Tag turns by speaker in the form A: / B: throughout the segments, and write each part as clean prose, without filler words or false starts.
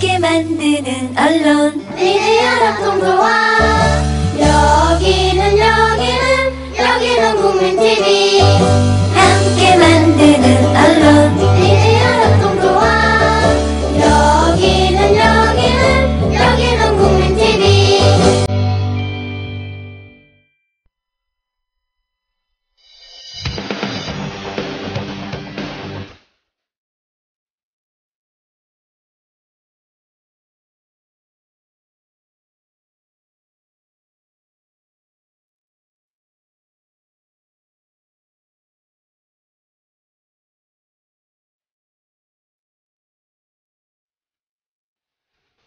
A: 함께 만드는 언론
B: 미디어 협동조합. 여기는 국민TV.
A: 함께 만드는 언론
B: 미디어 협동조합. 여기는 국민TV.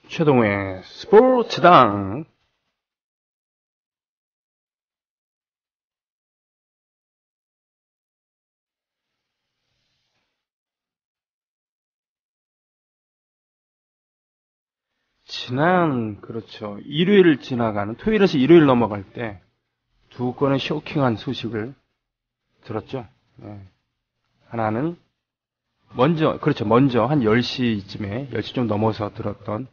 C: 최동의 스포츠당. 그렇죠. 일요일 지나가는, 토요일에서 일요일 넘어갈 때 두 건의 쇼킹한 소식을 들었죠. 네. 하나는, 먼저 한 10시쯤에, 10시 좀 넘어서 들었던,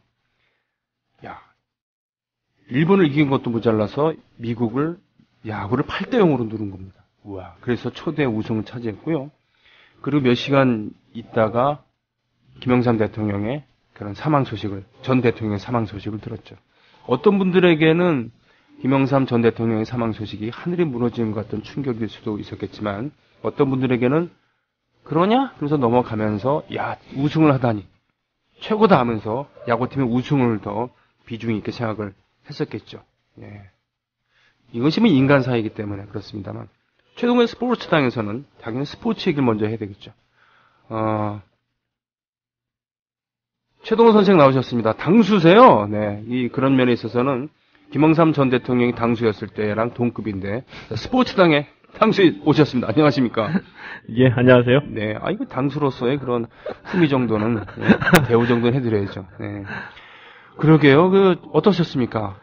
C: 일본을 이긴 것도 모자라서 미국을 야구를 8대0으로 누른 겁니다. 우와. 그래서 초대 우승을 차지했고요. 그리고 몇 시간 있다가 김영삼 대통령의 그런 전 대통령의 사망 소식을 들었죠. 어떤 분들에게는 김영삼 전 대통령의 사망 소식이 하늘이 무너지는 것 같은 충격일 수도 있었겠지만, 어떤 분들에게는 그러냐? 그래서 넘어가면서, 우승을 하다니. 최고다 하면서 야구팀의 우승을 더 비중 있게 생각을 했었겠죠. 예. 이것이 인간사이기 때문에 그렇습니다만, 최동의 스포츠당에서는 당연히 스포츠 얘기를 먼저 해야 되겠죠. 최동호 선생 나오셨습니다. 당수세요? 네. 그런 면에 있어서는 김영삼 전 대통령이 당수였을 때랑 동급인데, 스포츠당에 당수 오셨습니다. 안녕하십니까?
D: 예, 안녕하세요.
C: 네. 이거 당수로서의 그런 흥미 정도는, 대우 정도는 해드려야죠. 네. 그러게요. 어떠셨습니까?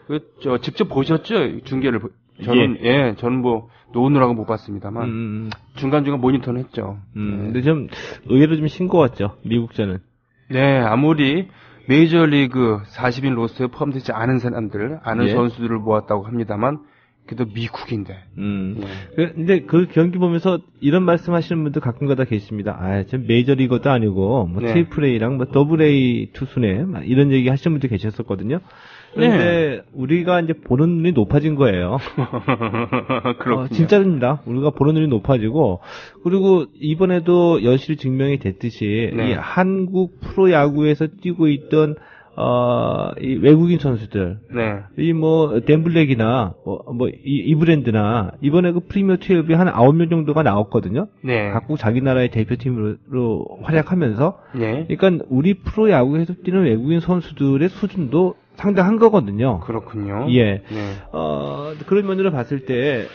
C: 직접 보셨죠? 중계를. 저는, 저는 노느라고 못 봤습니다만, 중간중간 모니터는 했죠.
D: 근데 의외로 좀 싱거웠죠, 미국전은.
C: 네, 아무리 메이저리그 40인 로스터에 포함되지 않은 사람들, 선수들을 모았다고 합니다만, 그래도 미국인데.
D: 근데 그 경기 보면서 이런 말씀 하시는 분들 가끔가다 계십니다. 저 메이저리거도 아니고, 트리플 A랑 더블 A 투수네, 이런 얘기 하시는 분들 계셨었거든요. 그런데 우리가 이제 보는 눈이 높아진 거예요.
C: 그렇군요.
D: 진짜입니다. 우리가 보는 눈이 높아지고, 그리고 이번에도 여실히 증명이 됐듯이, 이 한국 프로야구에서 뛰고 있던 이 외국인 선수들, 댄블랙이나, 이브랜드나, 이번에 그 프리미어 12에 한 9명 정도가 나왔거든요. 네. 각국 자기 나라의 대표팀으로 활약하면서. 네. 그러니까 우리 프로야구에서 뛰는 외국인 선수들의 수준도 상당한 거거든요.
C: 그렇군요.
D: 예. 네. 그런 면으로 봤을 때,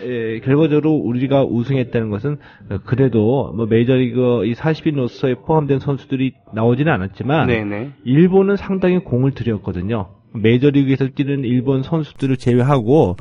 D: 결과적으로 우리가 우승했다는 것은, 그래도, 메이저리그 이 40인 로스터에 포함된 선수들이 나오지는 않았지만, 일본은 상당히 공을 들였거든요. 메이저리그에서 뛰는 일본 선수들을 제외하고,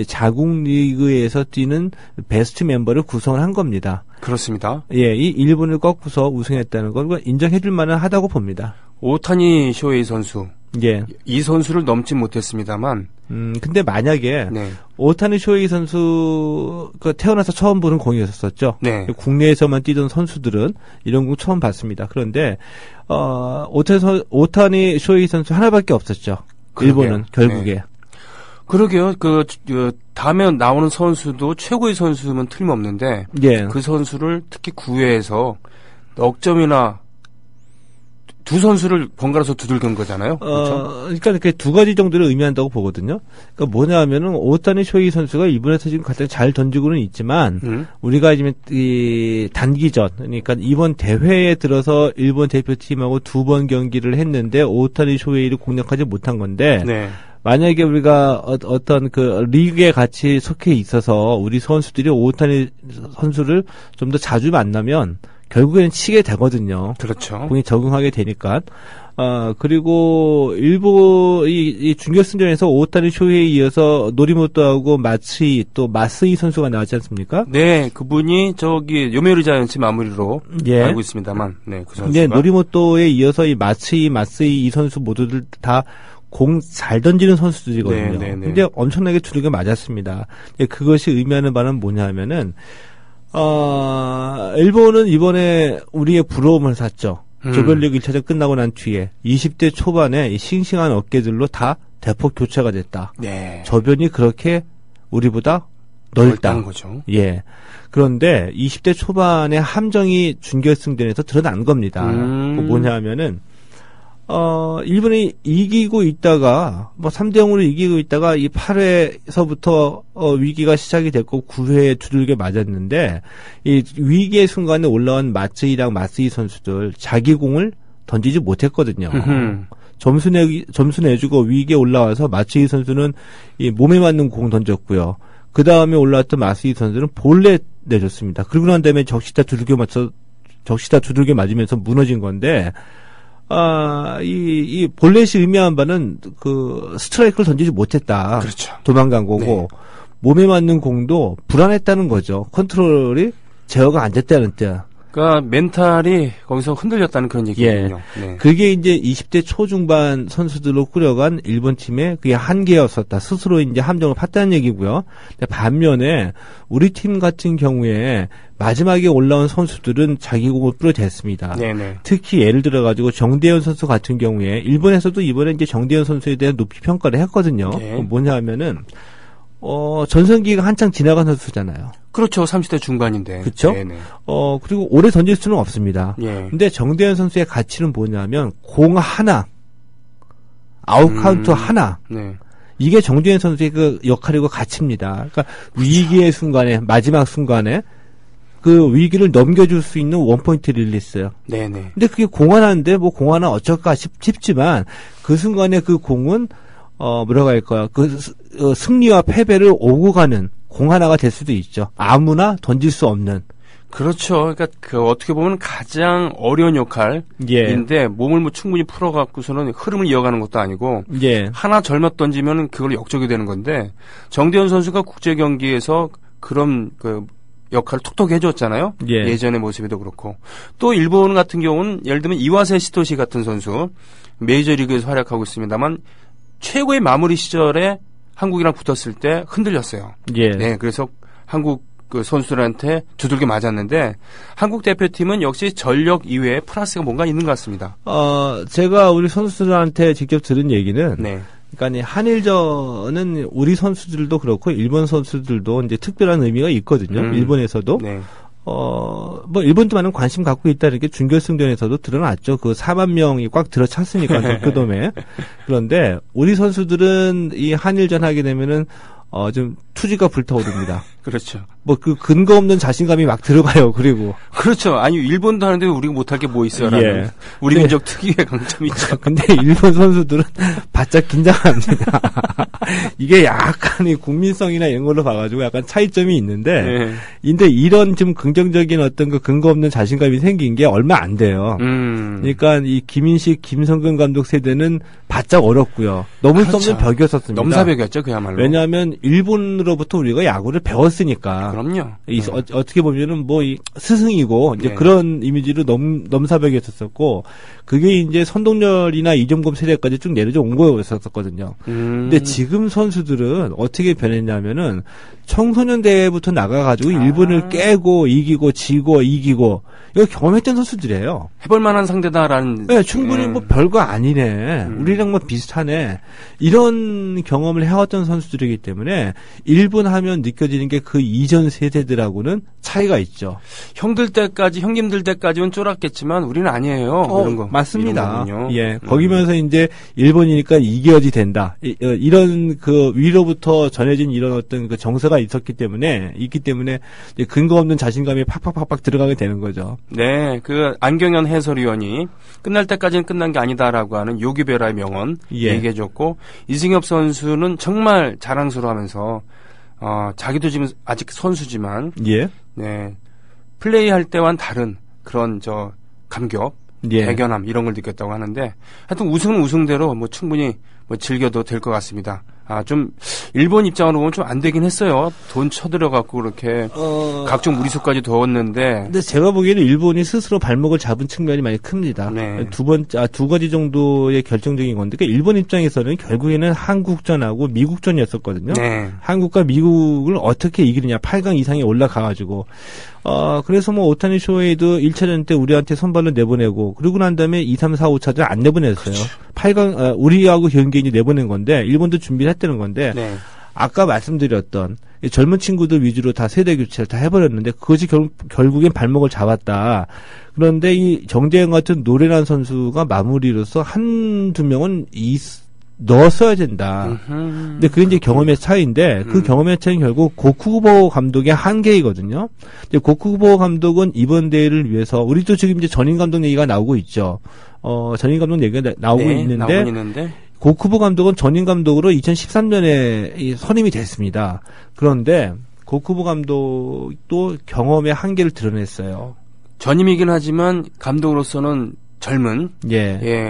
D: 자국 리그에서 뛰는 베스트 멤버를 구성을 한 겁니다.
C: 그렇습니다.
D: 예, 이 일본을 꺾고서 우승했다는 건 인정해줄 만은 하다고 봅니다.
C: 오타니 쇼헤이 선수.
D: 예.
C: 이 선수를 넘지 못했습니다만.
D: 근데 만약에, 오타니 쇼헤이 선수, 태어나서 처음 보는 공이었었죠. 네. 국내에서만 뛰던 선수들은 이런 공 처음 봤습니다. 그런데, 오타니 쇼헤이 선수 하나밖에 없었죠. 그러게요. 일본은, 결국에. 네.
C: 그러게요. 다음에 나오는 선수도 최고의 선수면 틀림없는데, 그 선수를 특히 9회에서 넉 점이나 두 선수를 번갈아서 두들긴 거잖아요. 그렇죠?
D: 그러니까 그 두 가지 정도를 의미한다고 보거든요. 그러니까 뭐냐 하면은 오타니 쇼헤이 선수가 이번에서 지금 가장 잘 던지고는 있지만 우리가 지금 이 단기전, 그러니까 이번 대회에 들어서 일본 대표팀하고 2번 경기를 했는데 오타니 쇼헤이를 공략하지 못한 건데 만약에 우리가 어떤 그 리그에 같이 속해 있어서 우리 선수들이 오타니 선수를 좀 더 자주 만나면 결국에는 치게 되거든요.
C: 그렇죠.
D: 공이 적응하게 되니까. 그리고 일본 이 준결승전에서 오타니 쇼헤이에 이어서 노리모토하고 마츠이 또 마스이 선수가 나왔지 않습니까?
C: 네, 그분이 저기 요메우리 자이언츠 마무리로
D: 예.
C: 알고 있습니다만, 네, 그 선수가.
D: 네, 노리모토에 이어서 이 마츠이, 마스이 이 선수 모두들 다 공 잘 던지는 선수들이거든요.
C: 네, 네, 네.
D: 근데 엄청나게 두르게 맞았습니다. 그것이 의미하는 바는 뭐냐면은 일본은 이번에 우리의 부러움을 샀죠. 조별리그 1차전 끝나고 난 뒤에 20대 초반에 이 싱싱한 어깨들로 다 대폭 교체가 됐다.
C: 네.
D: 저변이 그렇게 우리보다 넓다.
C: 거죠.
D: 예. 그런데 20대 초반의 함정이 준결승전에서 드러난 겁니다. 그 뭐냐 하면은 일본이 이기고 있다가, 3대0으로 이기고 있다가, 이 8회서부터, 위기가 시작이 됐고, 9회에 두들겨 맞았는데, 이 위기의 순간에 올라온 마츠이랑 마스이 선수들, 자기 공을 던지지 못했거든요. 점수 내주고 위기에 올라와서 마츠이 선수는 이 몸에 맞는 공 던졌고요. 그 다음에 올라왔던 마스이 선수는 볼넷 내줬습니다. 그리고 난 다음에 적시다 두들겨 맞으면서 무너진 건데, 이 볼넷이 의미한 바는 그 스트라이크를 던지지 못했다.
C: 그렇죠.
D: 도망간 거고,
C: 네.
D: 몸에 맞는 공도 불안했다는 거죠. 컨트롤이 제어가 안 됐다는 뜻.
C: 그러니까 멘탈이 거기서 흔들렸다는 그런 얘기군요.
D: 예.
C: 네.
D: 그게 이제 20대 초중반 선수들로 꾸려간 일본 팀의 그게 한계였었다. 스스로 이제 함정을 팠다는 얘기고요. 근데 반면에 우리 팀 같은 경우에 마지막에 올라온 선수들은 자기 공을 뿌려댔습니다.
C: 네네.
D: 특히 예를 들어가지고 정대현 선수 같은 경우에 일본에서도 이번에 이제 정대현 선수에 대한 높이 평가를 했거든요.
C: 네.
D: 뭐냐 하면은 전성기가 한창 지나간 선수잖아요.
C: 그렇죠. 30대 중반인데.
D: 그렇죠?
C: 네네.
D: 그리고 오래 던질 수는 없습니다.
C: 예.
D: 근데 정대현 선수의 가치는 뭐냐면 공 하나, 아웃카운트 하나.
C: 네.
D: 이게 정대현 선수의 그 역할이고 가치입니다. 그러니까 위기의 순간에, 마지막 순간에 그 위기를 넘겨줄 수 있는 원포인트 릴리스요.
C: 네네.
D: 근데 그게 공 하나인데 공 하나 어쩔까 싶지만 그 순간에 그 공은 뭐라고 할까요? 승리와 패배를 오고 가는 공 하나가 될 수도 있죠. 아무나 던질 수 없는.
C: 그렇죠. 그러니까 어떻게 보면 가장 어려운 역할인데 몸을 뭐 충분히 풀어갖고서는 흐름을 이어가는 것도 아니고 하나 절맞 던지면 그걸 역적이 되는 건데 정대현 선수가 국제 경기에서 그런 그 역할을 톡톡 해줬잖아요. 예전의 모습에도 그렇고 또 일본 같은 경우는 예를 들면 이와세 시토시 같은 선수 메이저리그에서 활약하고 있습니다만 최고의 마무리 시절에 한국이랑 붙었을 때 흔들렸어요. 네, 그래서 한국 그 선수들한테 두들겨 맞았는데 한국 대표팀은 역시 전력 이외에 플러스가 뭔가 있는 것 같습니다.
D: 제가 우리 선수들한테 직접 들은 얘기는
C: 네.
D: 그러니까 한일전은 우리 선수들도 그렇고 일본 선수들도 이제 특별한 의미가 있거든요. 일본에서도.
C: 네.
D: 일본도 관심 갖고 있다는 게 준결승전에서도 드러났죠. 그 4만 명이 꽉 들어찼으니까, 도쿄돔에. 그런데, 우리 선수들은 이 한일전 하게 되면은, 좀 투지가 불타오릅니다.
C: 그렇죠.
D: 그 근거 없는 자신감이 막 들어가요, 그리고.
C: 그렇죠. 아니, 일본도 하는데 우리가 못할 게 뭐 있어요, 라는. 우리 민족 특유의 강점이 있죠.
D: 근데 일본 선수들은 바짝 긴장합니다. 이게 약간 이 국민성이나 이런 걸로 봐가지고 약간 차이점이 있는데, 근데 이런 좀 긍정적인 어떤 그 근거 없는 자신감이 생긴 게 얼마 안 돼요. 그러니까 이 김인식, 김성근 감독 세대는 바짝 어렵고요. 넘을 수 없는 벽이었었습니다.
C: 넘사벽이었죠, 그야말로.
D: 왜냐하면 일본으로부터 우리가 야구를 배웠으니까.
C: 그럼요.
D: 어떻게 보면은 스승이고 이제 그런 이미지로 넘사벽이었었고 그게 이제 선동열이나 이종범 세대까지 쭉 내려져 온 거였었거든요. 근데 지금 선수들은 어떻게 변했냐면은 청소년 대회부터 나가가지고 일본을 깨고 이기고 지고 이기고 이거 경험했던 선수들이에요.
C: 해볼만한 상대다라는.
D: 네, 충분히 별거 아니네. 우리랑 비슷하네. 이런 경험을 해왔던 선수들이기 때문에 일본 하면 느껴지는 게 그 이전 세대들하고는 차이가 있죠.
C: 형님들 때까지는 쫄았겠지만 우리는 아니에요. 이런 거.
D: 맞습니다. 거기면서 이제 일본이니까 이겨야지 된다. 이런 그 위로부터 전해진 이런 어떤 그 정서가 있기 때문에 이제 근거 없는 자신감이 팍팍팍팍 들어가게 되는 거죠.
C: 네, 그 안경현 해설위원이 끝날 때까지는 끝난 게 아니다라고 하는 요기베라의 명언 얘기해줬고 이승엽 선수는 정말 자랑스러워하면서 자기도 지금 아직 선수지만 네 플레이할 때와는 다른 그런 감격,
D: 예.
C: 대견함 이런 걸 느꼈다고 하는데 하여튼 우승은 우승대로 뭐 충분히 뭐 즐겨도 될 것 같습니다. 좀 일본 입장으로 보면 좀 안 되긴 했어요. 돈 쳐들여갖고 그렇게 각종 무리수까지 뒀는데.
D: 근데 제가 보기에는 일본이 스스로 발목을 잡은 측면이 많이 큽니다.
C: 네.
D: 두 가지 정도의 결정적인 건데, 그러니까 일본 입장에서는 결국에는 한국전하고 미국전이었었거든요.
C: 네.
D: 한국과 미국을 어떻게 이기느냐, 8강 이상에 올라가가지고. 그래서 뭐 오타니 쇼헤이도 1차전 때 우리한테 선발로 내보내고, 그러고 난 다음에 2, 3, 4, 5차전 안 내보냈어요.
C: 그렇죠.
D: 8강, 우리하고 경기인이 내보낸 건데, 일본도 준비를 했다는 건데,
C: 네.
D: 아까 말씀드렸던 젊은 친구들 위주로 다 세대 교체를 다 해버렸는데 그것이 결국엔 발목을 잡았다. 그런데 이 정재영 같은 노련한 선수가 마무리로서 한두 명은 넣었어야 된다. 근데 그게 이제 경험의 차이인데 그 경험의 차이는 결국 고쿠보 감독의 한계이거든요. 근데 고쿠보 감독은 이번 대회를 위해서 우리도 지금 이제 전임 감독 얘기가 나오고 있죠. 전임 감독 얘기가 나오고 있는데 고쿠보 감독은 전임 감독으로 2013년에 선임이 됐습니다. 그런데 고쿠보 감독도 경험의 한계를 드러냈어요.
C: 전임이긴 하지만 감독으로서는 젊은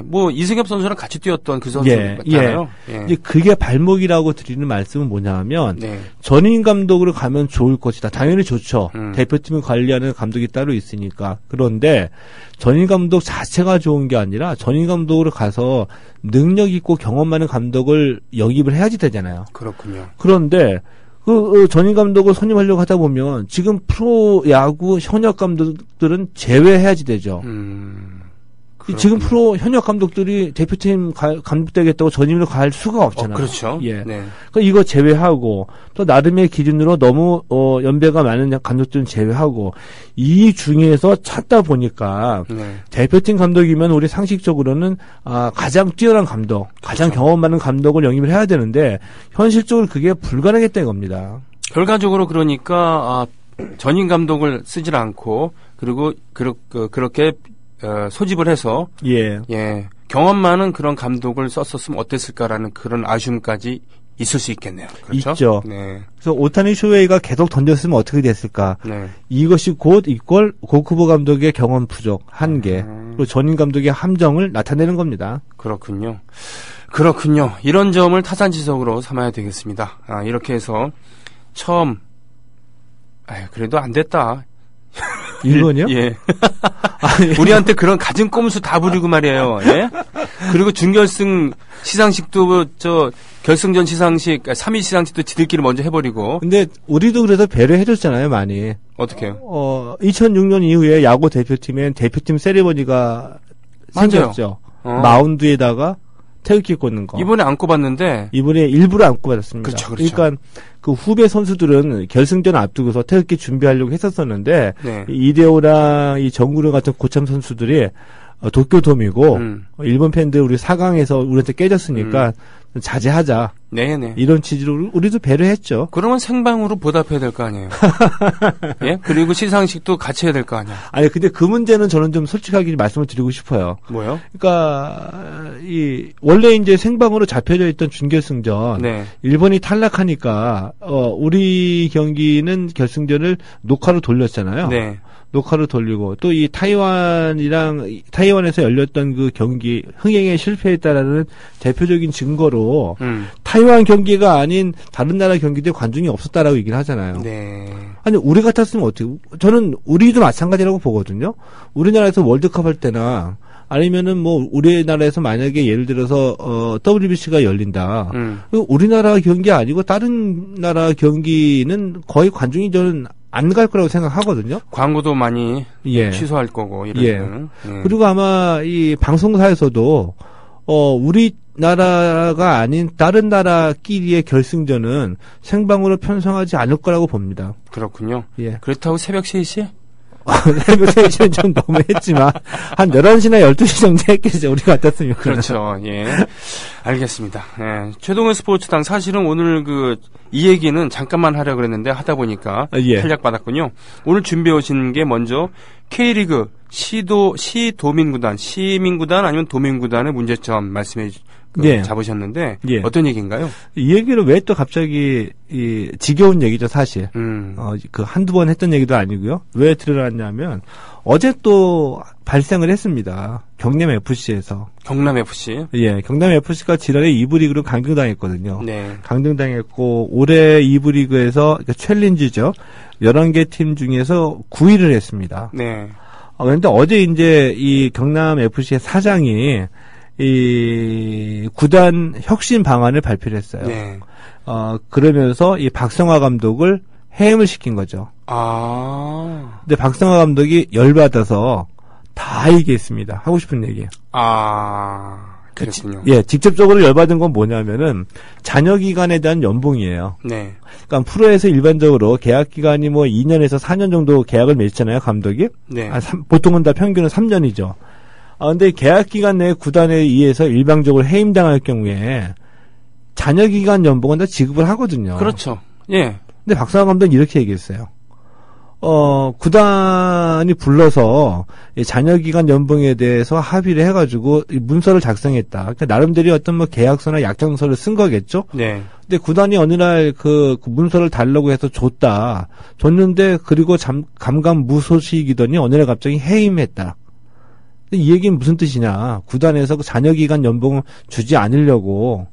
C: 뭐 이승엽 선수랑 같이 뛰었던 그 선수잖아요.
D: 이제 그게 발목이라고 드리는 말씀은 뭐냐하면 전임 감독으로 가면 좋을 것이다. 당연히 좋죠. 대표팀을 관리하는 감독이 따로 있으니까. 그런데 전임 감독 자체가 좋은 게 아니라 전임 감독으로 가서 능력 있고 경험 많은 감독을 영입을 해야지 되잖아요.
C: 그렇군요.
D: 그런데 그 전임 감독을 선임하려고 하다 보면 지금 프로 야구 현역 감독들은 제외해야지 되죠.
C: 그렇군요.
D: 지금 프로 현역 감독들이 대표팀 감독 되겠다고 전임으로 갈 수가 없잖아요.
C: 그렇죠.
D: 예.
C: 네.
D: 그러니까 이거 제외하고 또 나름의 기준으로 너무 연배가 많은 감독들은 제외하고 이 중에서 찾다 보니까 대표팀 감독이면 우리 상식적으로는 가장 뛰어난 감독, 가장 경험 많은 감독을 영입을 해야 되는데 현실적으로 그게 불가능했다는 겁니다.
C: 결과적으로 그러니까 전임 감독을 쓰질 않고 그리고 그렇게 소집을 해서 경험 많은 그런 감독을 썼었으면 어땠을까라는 그런 아쉬움까지 있을 수 있겠네요. 그렇죠?
D: 있죠.
C: 네.
D: 그래서 오타니 쇼헤이가 계속 던졌으면 어떻게 됐을까?
C: 네.
D: 이것이 곧 이꼴 고쿠보 감독의 경험 부족, 한계, 그리고 전임 감독의 함정을 나타내는 겁니다.
C: 그렇군요. 이런 점을 타산지석으로 삼아야 되겠습니다. 이렇게 해서 처음 그래도 안 됐다.
D: 일본이요?
C: 예. 우리한테 그런 갖은 꼼수 다 부리고 말이에요. 예? 그리고 준결승 시상식도 결승전 시상식, 3위 시상식도 지들끼리 먼저 해버리고.
D: 근데 우리도 그래서 배려해줬잖아요, 많이.
C: 어떻게요?
D: 2006년 이후에 야구 대표팀엔 대표팀 세리머니가 생겼죠. 마운드에다가 태극기 꽂는 거.
C: 이번에 안 꼽았는데.
D: 이번에 일부러 안 꼽았습니다.
C: 그렇죠.
D: 그러니까 그 후배 선수들은 결승전 앞두고서 태극기 준비하려고 했었었는데 이대호랑 이 정구령 같은 고참 선수들이 도쿄돔이고 일본 팬들 우리 4강에서 우리한테 깨졌으니까 자제하자.
C: 네네.
D: 이런 취지로 우리도 배려했죠.
C: 그러면 생방으로 보답해야 될 거 아니에요. 예? 그리고 시상식도 같이 해야 될 거 아니야.
D: 아니 근데 그 문제는 저는 좀 솔직하게 말씀을 드리고 싶어요.
C: 뭐요?
D: 그러니까 원래 이제 생방으로 잡혀져 있던 준결승전 일본이 탈락하니까 우리 경기는 결승전을 녹화로 돌렸잖아요. 네. 녹화로 돌리고 또 이 타이완에서 열렸던 그 경기 흥행에 실패했다라는 대표적인 증거로 타이완 경기가 아닌 다른 나라 경기들 관중이 없었다라고 얘기를 하잖아요.
C: 네.
D: 아니 우리 같았으면 어떻게? 저는 우리도 마찬가지라고 보거든요. 우리나라에서 월드컵 할 때나 아니면은 뭐 우리나라에서 만약에 예를 들어서 WBC가 열린다. 우리나라 경기 아니고 다른 나라 경기는 거의 관중이 저는 안 갈 거라고 생각하거든요.
C: 광고도 많이 취소할 거고 이런.
D: 그리고 아마 이 방송사에서도 우리나라가 아닌 다른 나라끼리의 결승전은 생방으로 편성하지 않을 거라고 봅니다.
C: 그렇군요. 그렇다고 새벽 3시?
D: 새벽 3시는 좀 너무했지만 한 11시나 12시 정도 했겠죠. 우리 같았으면.
C: 그렇죠. 예. 알겠습니다. 예. 최동현 스포츠당 사실은 오늘 이 얘기는 잠깐만 하려고 그랬는데 하다 보니까 탈락받았군요. 오늘 준비해 오신 게 먼저 K리그 시도민구단, 시민구단 아니면 도민구단의 문제점 말씀해
D: 예.
C: 잡으셨는데
D: 예.
C: 어떤 얘기인가요?
D: 이 얘기를 왜 또 갑자기 지겨운 얘기죠, 사실. 그 한두 번 했던 얘기도 아니고요. 왜 들어놨냐면 어제 또 발생을 했습니다. 경남FC에서.
C: 경남FC?
D: 예, 경남FC가 지난해 2부 리그로 강등당했거든요.
C: 네.
D: 강등당했고 올해 2부 리그에서 그러니까 챌린지죠. 11개 팀 중에서 9위를 했습니다.
C: 네.
D: 그런데 어제 이제 이 경남FC의 사장이 이 구단 혁신 방안을 발표를 했어요.
C: 네.
D: 그러면서 이 박성화 감독을 해임을 시킨 거죠. 근데 박성화 감독이 열받아서 다 얘기했습니다. 하고 싶은 얘기.
C: 그렇군요.
D: 예, 직접적으로 열받은 건 뭐냐면은 잔여 기간에 대한 연봉이에요.
C: 네.
D: 그러니까 프로에서 일반적으로 계약 기간이 뭐 2년에서 4년 정도 계약을 맺잖아요, 감독이.
C: 네.
D: 보통은 다 평균은 3년이죠. 근데 계약 기간 내에 구단에 의해서 일방적으로 해임당할 경우에 잔여 기간 연봉은 다 지급을 하거든요.
C: 그렇죠. 예.
D: 근데 박상화 감독은 이렇게 얘기했어요. 구단이 불러서 잔여 기간 연봉에 대해서 합의를 해가지고 문서를 작성했다. 그러니까 나름대로 어떤 뭐 계약서나 약정서를 쓴 거겠죠.
C: 네.
D: 근데 구단이 어느 날 그 문서를 달라고 해서 줬는데 그리고 감감무소식이더니 어느 날 갑자기 해임했다. 이 얘기는 무슨 뜻이냐? 구단에서 그 잔여 기간 연봉을 주지 않으려고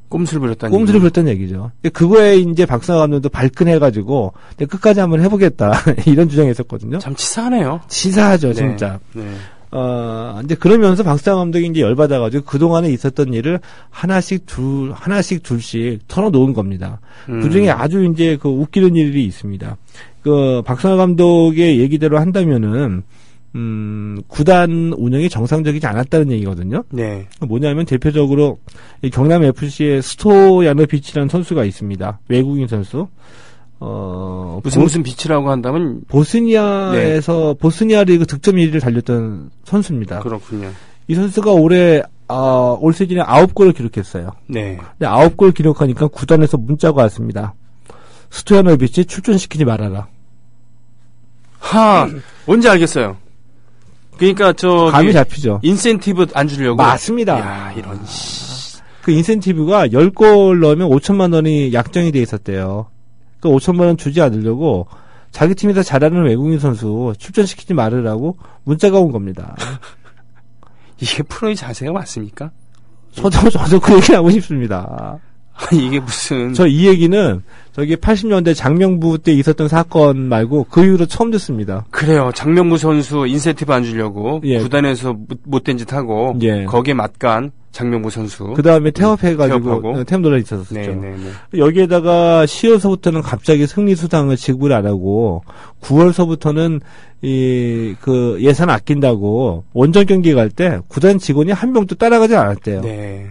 C: 꼼수를 부렸다는
D: 얘기죠. 그거에 이제 박상화 감독도 발끈해가지고 끝까지 한번 해보겠다 이런 주장했었거든요.
C: 참 치사하네요.
D: 치사하죠,
C: 네.
D: 진짜.
C: 네.
D: 이제 그러면서 박상화 감독이 이제 열받아가지고 그동안에 있었던 일을 하나씩 둘씩 털어놓은 겁니다. 그 중에 아주 이제 그 웃기는 일이 있습니다. 그 박상화 감독의 얘기대로 한다면은 구단 운영이 정상적이지 않았다는 얘기거든요.
C: 네.
D: 뭐냐면 대표적으로 이 경남FC의 스토야노비치라는 선수가 있습니다. 외국인 선수.
C: 무슨 비치라고 한다면
D: 보스니아에서 보스니아 리그 득점 1위를 달렸던 선수입니다.
C: 그렇군요.
D: 이 선수가 올해 올 시즌에 9골을 기록했어요.
C: 네.
D: 근데 9골 기록하니까 구단에서 문자가 왔습니다. 스토야노비치 출전시키지 말아라.
C: 뭔지 알겠어요. 그러니까
D: 감이 잡히죠.
C: 인센티브 안 주려고.
D: 맞습니다.
C: 야, 이런
D: 그 인센티브가 10골 넣으면 5천만 원이 약정이 돼 있었대요. 그 5천만 원 주지 않으려고 자기 팀에서 잘하는 외국인 선수 출전시키지 말으라고 문자가 온 겁니다.
C: 이게 프로의 자세가 맞습니까?
D: 저도 그 얘기 하고 싶습니다.
C: 이게 무슨.
D: 이 얘기는 저기 80년대 장명부 때 있었던 사건 말고 그 이후로 처음 듣습니다.
C: 그래요. 장명부 선수 인센티브 안 주려고
D: 예.
C: 구단에서 못된 짓 하고
D: 예.
C: 거기에 맞간 장명부 선수.
D: 그 다음에 퇴업해가지고 퇴업 논란이 있었었죠.
C: 네네네.
D: 여기에다가 10월서부터는 갑자기 승리수당을 지급을 안 하고 9월서부터는 그 예산 아낀다고 원정 경기 갈 때 구단 직원이 한 명도 따라가지 않았대요.
C: 네.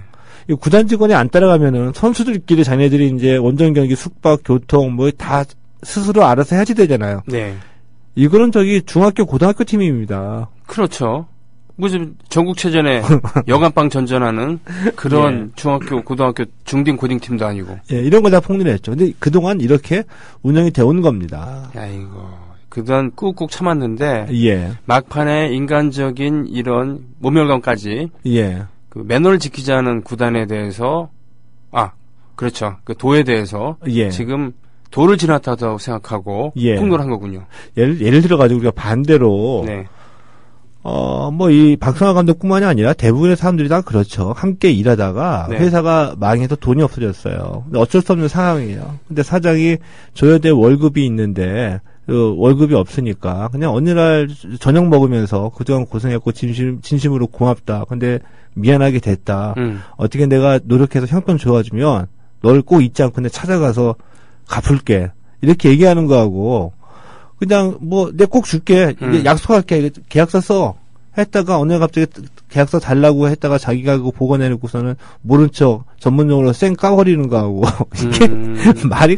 D: 이 구단 직원이 안 따라가면은 선수들끼리 자기네들이 이제 원정 경기 숙박, 교통 뭐 다 스스로 알아서 해야지 되잖아요.
C: 네.
D: 이거는 중학교, 고등학교 팀입니다.
C: 그렇죠. 무슨 전국체전에 여간빵 전전하는 그런
D: 예.
C: 중학교, 고등학교, 중딩, 고딩 팀도 아니고.
D: 예, 이런 거 다 폭로를 했죠. 근데 그동안 이렇게 운영이 되어 온 겁니다.
C: 아이고. 그동안 꾹꾹 참았는데.
D: 예.
C: 막판에 인간적인 이런 모멸감까지.
D: 예.
C: 그 매너를 지키지 않은 구단에 대해서 그렇죠. 그 도에 대해서
D: 예.
C: 지금 도를 지났다고 생각하고
D: 예.
C: 폭로를 한 거군요.
D: 예를 들어 가지고 우리가 반대로
C: 네.
D: 뭐 이 박성화 감독뿐만이 아니라 대부분의 사람들이 다 그렇죠. 함께 일하다가
C: 네.
D: 회사가 망해서 돈이 없어졌어요. 근데 어쩔 수 없는 상황이에요. 근데 사장이 줘야 될 월급이 있는데 월급이 없으니까 그냥 어느 날 저녁 먹으면서 그동안 고생했고 진심으로 고맙다. 근데 미안하게 됐다. 어떻게 내가 노력해서 형편 좋아지면 널 꼭 잊지 않고 내 찾아가서 갚을게. 이렇게 얘기하는 거하고 그냥 뭐 내 꼭 줄게. 약속할게. 계약서 써. 했다가 어느 날 갑자기 계약서 달라고 했다가 자기가 그거 보관해놓고서는 모른 척 전문용어로 쌩 까버리는 거하고 이게 말이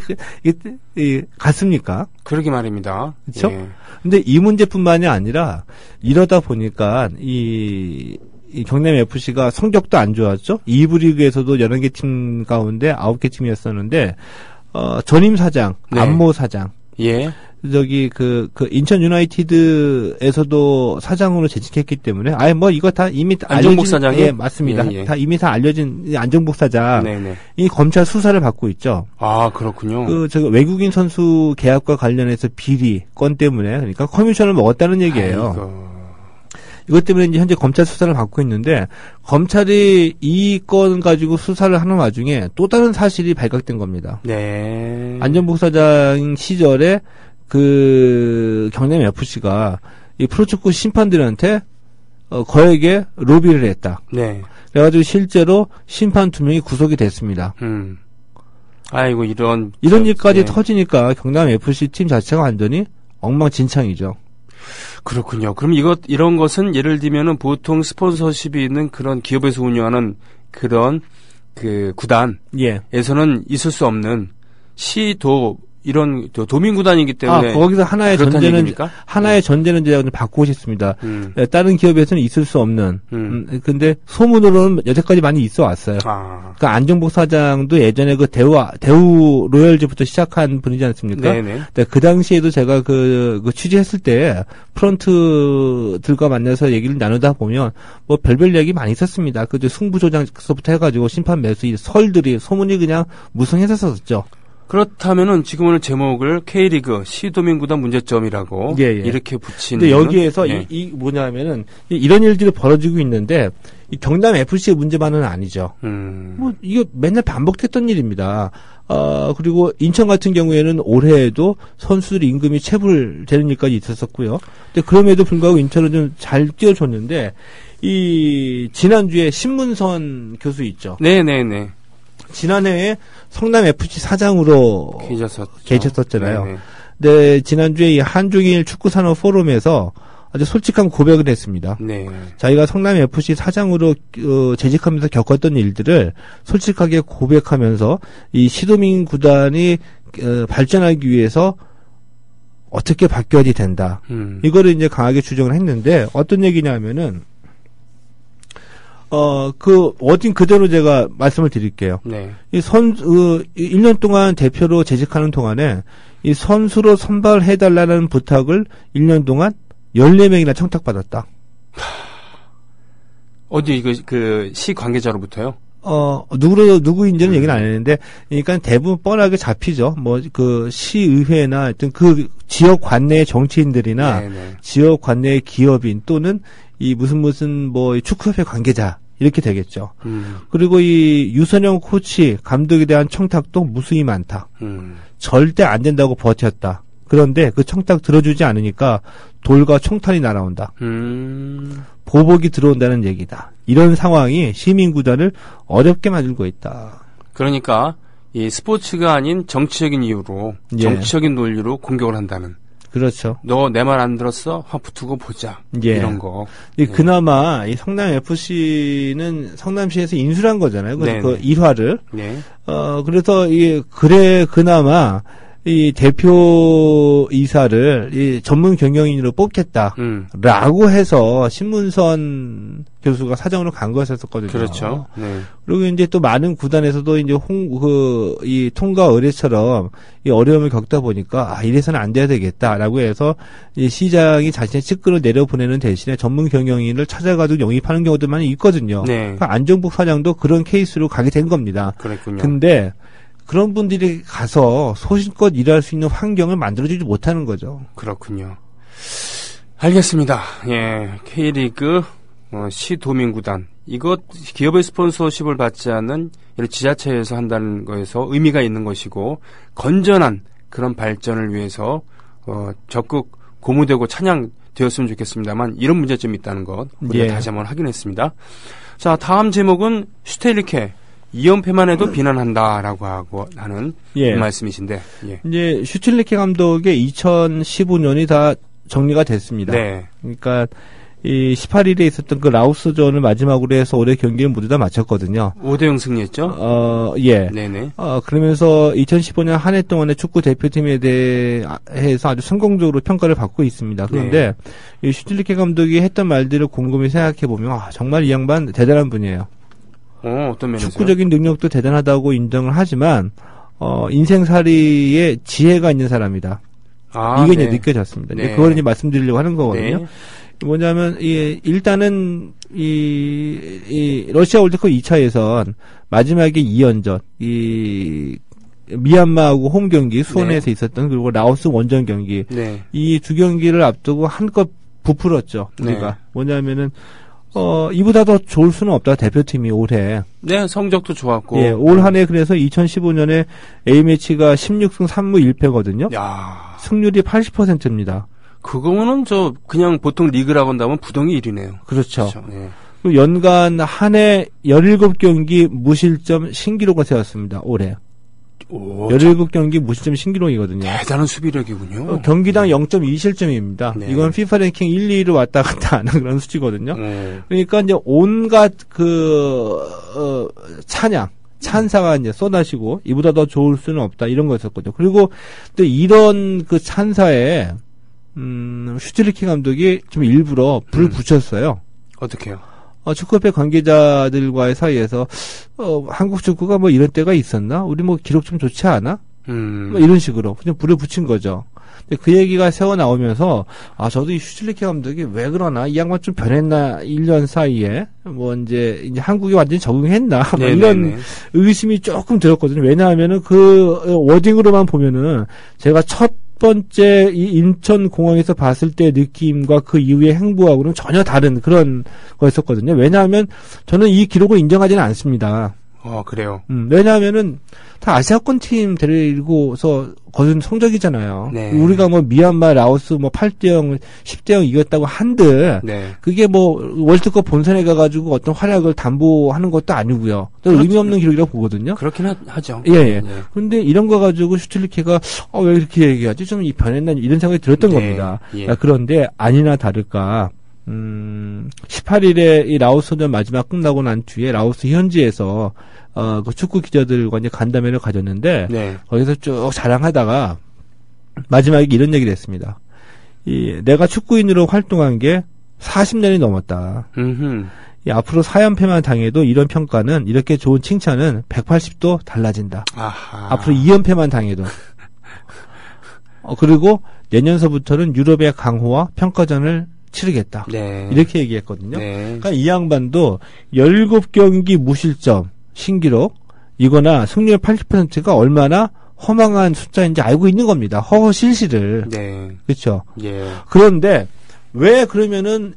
D: 같습니까?
C: 그러게 말입니다.
D: 그렇죠?
C: 예.
D: 근데 이 문제뿐만이 아니라 이러다 보니까 이 경남FC가 성적도 안 좋았죠. 2부 리그에서도 11개 팀 가운데 9개 팀이었었는데 전임 사장,
C: 네.
D: 안모 사장
C: 예.
D: 인천 유나이티드에서도 사장으로 재직했기 때문에, 이거 다 이미
C: 안정복 사장이?
D: 예, 맞습니다.
C: 예.
D: 다 이미 다 알려진 안정복 사장.
C: 네네.
D: 이 검찰 수사를 받고 있죠.
C: 아, 그렇군요.
D: 외국인 선수 계약과 관련해서 비리 건 때문에, 그러니까 커미션을 먹었다는 얘기예요.
C: 아이고.
D: 이것 때문에 이제 현재 검찰 수사를 받고 있는데, 검찰이 이 건 가지고 수사를 하는 와중에 또 다른 사실이 발각된 겁니다.
C: 네.
D: 안정복 사장 시절에 경남 FC가 이 프로축구 심판들한테 거액의 로비를 했다.
C: 네.
D: 그래가지고 실제로 심판 2명이 구속이 됐습니다.
C: 아이고, 이런
D: 일까지 터지니까 경남 FC 팀 자체가 완전히 엉망진창이죠.
C: 그렇군요. 그럼 이런 것은 예를 들면은 보통 스폰서십이 있는 그런 기업에서 운영하는 그런 구단에서는 있을 수 없는 시도 이런 도민구단이기 때문에
D: 거기서 하나의 전제는 제가 바꾸고 싶습니다. 다른 기업에서는 있을 수 없는. 근데 소문으로는 여태까지 많이 있어 왔어요. 그러니까 안정복 사장도 예전에 대우 로열즈부터 시작한 분이지 않습니까?
C: 네네.
D: 그 당시에도 제가 취재했을 때 프런트들과 만나서 얘기를 나누다 보면 뭐 별별 얘기 많이 있었습니다. 승부조작서부터 해가지고 심판 매수 소문이 그냥 무성했었었죠.
C: 그렇다면은 지금 오늘 제목을 K리그 시도민구단 문제점이라고 이렇게 붙이는.
D: 근데 여기에서 뭐냐면은 이런 일들이 벌어지고 있는데 이 경남 FC의 문제만은 아니죠. 이거 맨날 반복됐던 일입니다. 그리고 인천 같은 경우에는 올해에도 선수들 임금이 체불되는 일까지 있었었고요. 근데 그럼에도 불구하고 인천은 좀 잘 뛰어줬는데 지난주에 신문선 교수 있죠.
C: 네네네.
D: 지난해에 성남 FC 사장으로 계셨었잖아요.
C: 네네.
D: 네, 지난주에 이 한중일 축구산업 포럼에서 아주 솔직한 고백을 했습니다.
C: 네.
D: 자기가 성남 FC 사장으로 재직하면서 겪었던 일들을 솔직하게 고백하면서 이 시도민 구단이 발전하기 위해서 어떻게 바뀌어야 된다. 이거를 이제 강하게 주장을 했는데 어떤 얘기냐면은 워딩 그대로 제가 말씀을 드릴게요.
C: 네.
D: 1년 동안 대표로 재직하는 동안에 이 선수로 선발해달라는 부탁을 1년 동안 14명이나 청탁받았다.
C: 어디, 시 관계자로부터요?
D: 누구인지는 얘기는 안 했는데, 그러니까 대부분 뻔하게 잡히죠. 시의회나 하여튼 지역 관내의 정치인들이나
C: 네네.
D: 지역 관내의 기업인 또는 이 무슨 축구협회 관계자 이렇게 되겠죠. 그리고 이 유선영 코치 감독에 대한 청탁도 무수히 많다. 절대 안 된다고 버텼다. 그런데 그 청탁 들어주지 않으니까 돌과 총탄이 날아온다. 보복이 들어온다는 얘기다. 이런 상황이 시민구단을 어렵게 만들고 있다.
C: 그러니까 이 스포츠가 아닌 정치적인 이유로 정치적인 논리로 공격을 한다는.
D: 그렇죠.
C: 너 내 말 안 들었어? 화 붙고 보자. 이런 거.
D: 그나마 이 성남 FC는 성남시에서 인수를 한 거잖아요. 그 일화를.
C: 네.
D: 그래서 그나마 이 대표이사를 이 전문 경영인으로 뽑겠다라고 해서 신문선 교수가 사정으로 간 거였었거든요.
C: 그렇죠. 네.
D: 그리고 이제 또 많은 구단에서도 이제 이 통과 의뢰처럼 이 어려움을 겪다 보니까 이래서는 안 돼야 되겠다라고 해서 이 시장이 자신의 측근을 내려보내는 대신에 전문 경영인을 찾아가지고 영입하는 경우도 많이 있거든요.
C: 네.
D: 그러니까 안정복 사장도 그런 케이스로 가게 된 겁니다.
C: 그랬군요.
D: 근데 그런 분들이 가서 소신껏 일할 수 있는 환경을 만들어주지 못하는 거죠.
C: 그렇군요. 알겠습니다. 예, K리그 시도민구단 이것 기업의 스폰서십을 받지 않는 지자체에서 한다는 거에서 의미가 있는 것이고 건전한 그런 발전을 위해서 적극 고무되고 찬양되었으면 좋겠습니다만 이런 문제점이 있다는 것 우리가 다시 한번 확인했습니다. 자, 다음 제목은 슈텔리케 2연패만 해도 비난한다라고 하는 말씀이신데.
D: 이제 슈틸리케 감독의 2015년이 다 정리가 됐습니다.
C: 네.
D: 그러니까 이 18일에 있었던 그 라오스전을 마지막으로 해서 올해 경기를 모두 다 마쳤거든요.
C: 5대0 승리했죠? 네네.
D: 그러면서 2015년 한 해 동안의 축구 대표팀에 대해서 아주 성공적으로 평가를 받고 있습니다. 그런데 이 슈틸리케 감독이 했던 말들을 곰곰이 생각해 보면 정말 이 양반 대단한 분이에요.
C: 어떤 면에서요?
D: 축구적인 능력도 대단하다고 인정을 하지만 인생살이에 지혜가 있는 사람이다. 이게 이제 느껴졌습니다.
C: 네.
D: 그걸 이제 말씀드리려고 하는 거거든요.
C: 네.
D: 뭐냐면, 일단은, 러시아 월드컵 2차 예선, 마지막에 2연전, 미얀마하고 홈 경기, 수원에서
C: 네.
D: 있었던, 그리고 라오스 원정 경기,
C: 네.
D: 이 두 경기를 앞두고 한껏 부풀었죠, 우리가.
C: 네.
D: 뭐냐면은, 이보다 더 좋을 수는 없다, 대표팀이 올해.
C: 네, 성적도 좋았고.
D: 예, 올 한 해 그래서 2015년에 A매치가 16승 3무 1패거든요.
C: 야,
D: 승률이 80%입니다.
C: 그거는 그냥 보통 리그라고 한다면 부동이 1위네요.
D: 그렇죠.
C: 네.
D: 그리고 연간 한 해 17경기 무실점 신기록을 세웠습니다, 올해.
C: 오,
D: 17경기 무실점 신기록이거든요.
C: 대단한 수비력이군요.
D: 경기당 0.2실점입니다.
C: 네.
D: 이건 FIFA 랭킹 1, 2위로 왔다 갔다 하는 그런 수치거든요.
C: 네.
D: 그러니까 이제 온갖 찬사가 이제 쏟아지고 이보다 더 좋을 수는 없다 이런 거였었거든요. 그리고 또 이런 그 찬사에 슈틸리케 감독이 좀 일부러 불을 붙였어요.
C: 어떻게요?
D: 축구협회 관계자들과의 사이에서 한국 축구가 뭐 이런 때가 있었나? 우리 뭐 기록 좀 좋지 않아? 뭐 이런 식으로 그냥 불을 붙인 거죠. 근데 그 얘기가 새어 나오면서 저도 이 슈틸리케 감독이 왜 그러나 이 양반 좀 변했나 1년 사이에 뭐 이제 한국에 완전히 적응했나 뭐 이런 의심이 조금 들었거든요. 왜냐하면은 그 워딩으로만 보면은 제가 첫 번째 이 인천공항에서 봤을 때 느낌과 그 이후의 행보하고는 전혀 다른 그런 거였었거든요. 왜냐하면 저는 이 기록을 인정하지는 않습니다.
C: 그래요.
D: 왜냐하면은 다 아시아권 팀 데리고서 거둔 성적이잖아요.
C: 네.
D: 우리가 뭐 미얀마, 라오스 뭐 8대0, 10대0 이겼다고 한들
C: 네.
D: 그게 뭐 월드컵 본선에 가가지고 어떤 활약을 담보하는 것도 아니고요. 또 의미 없는 기록이라고 보거든요.
C: 그렇긴 하죠.
D: 예.
C: 네.
D: 근데 이런 거 가지고 슈틸리케가 왜 이렇게 얘기하지? 좀 이 변했나 이런 생각이 들었던
C: 네.
D: 겁니다.
C: 예.
D: 그런데 아니나 다를까 18일에 이 라오스전 마지막 끝나고 난 뒤에 라오스 현지에서 그 축구 기자들과 이제 간담회를 가졌는데
C: 네.
D: 거기서 쭉 자랑하다가 마지막에 이런 얘기를 했습니다. 내가 축구인으로 활동한 게 40년이 넘었다. 앞으로 4연패만 당해도 이런 평가는 이렇게 좋은 칭찬은 180도 달라진다.
C: 아하.
D: 앞으로 2연패만 당해도. 그리고 내년서부터는 유럽의 강호와 평가전을 치르겠다.
C: 네.
D: 이렇게 얘기했거든요.
C: 네.
D: 그러니까 이 양반도 17경기 무실점 신기록 이거나 승률 80%가 얼마나 허망한 숫자인지 알고 있는 겁니다. 허허실실을.
C: 네.
D: 그렇죠.
C: 예.
D: 그런데 왜 그러면은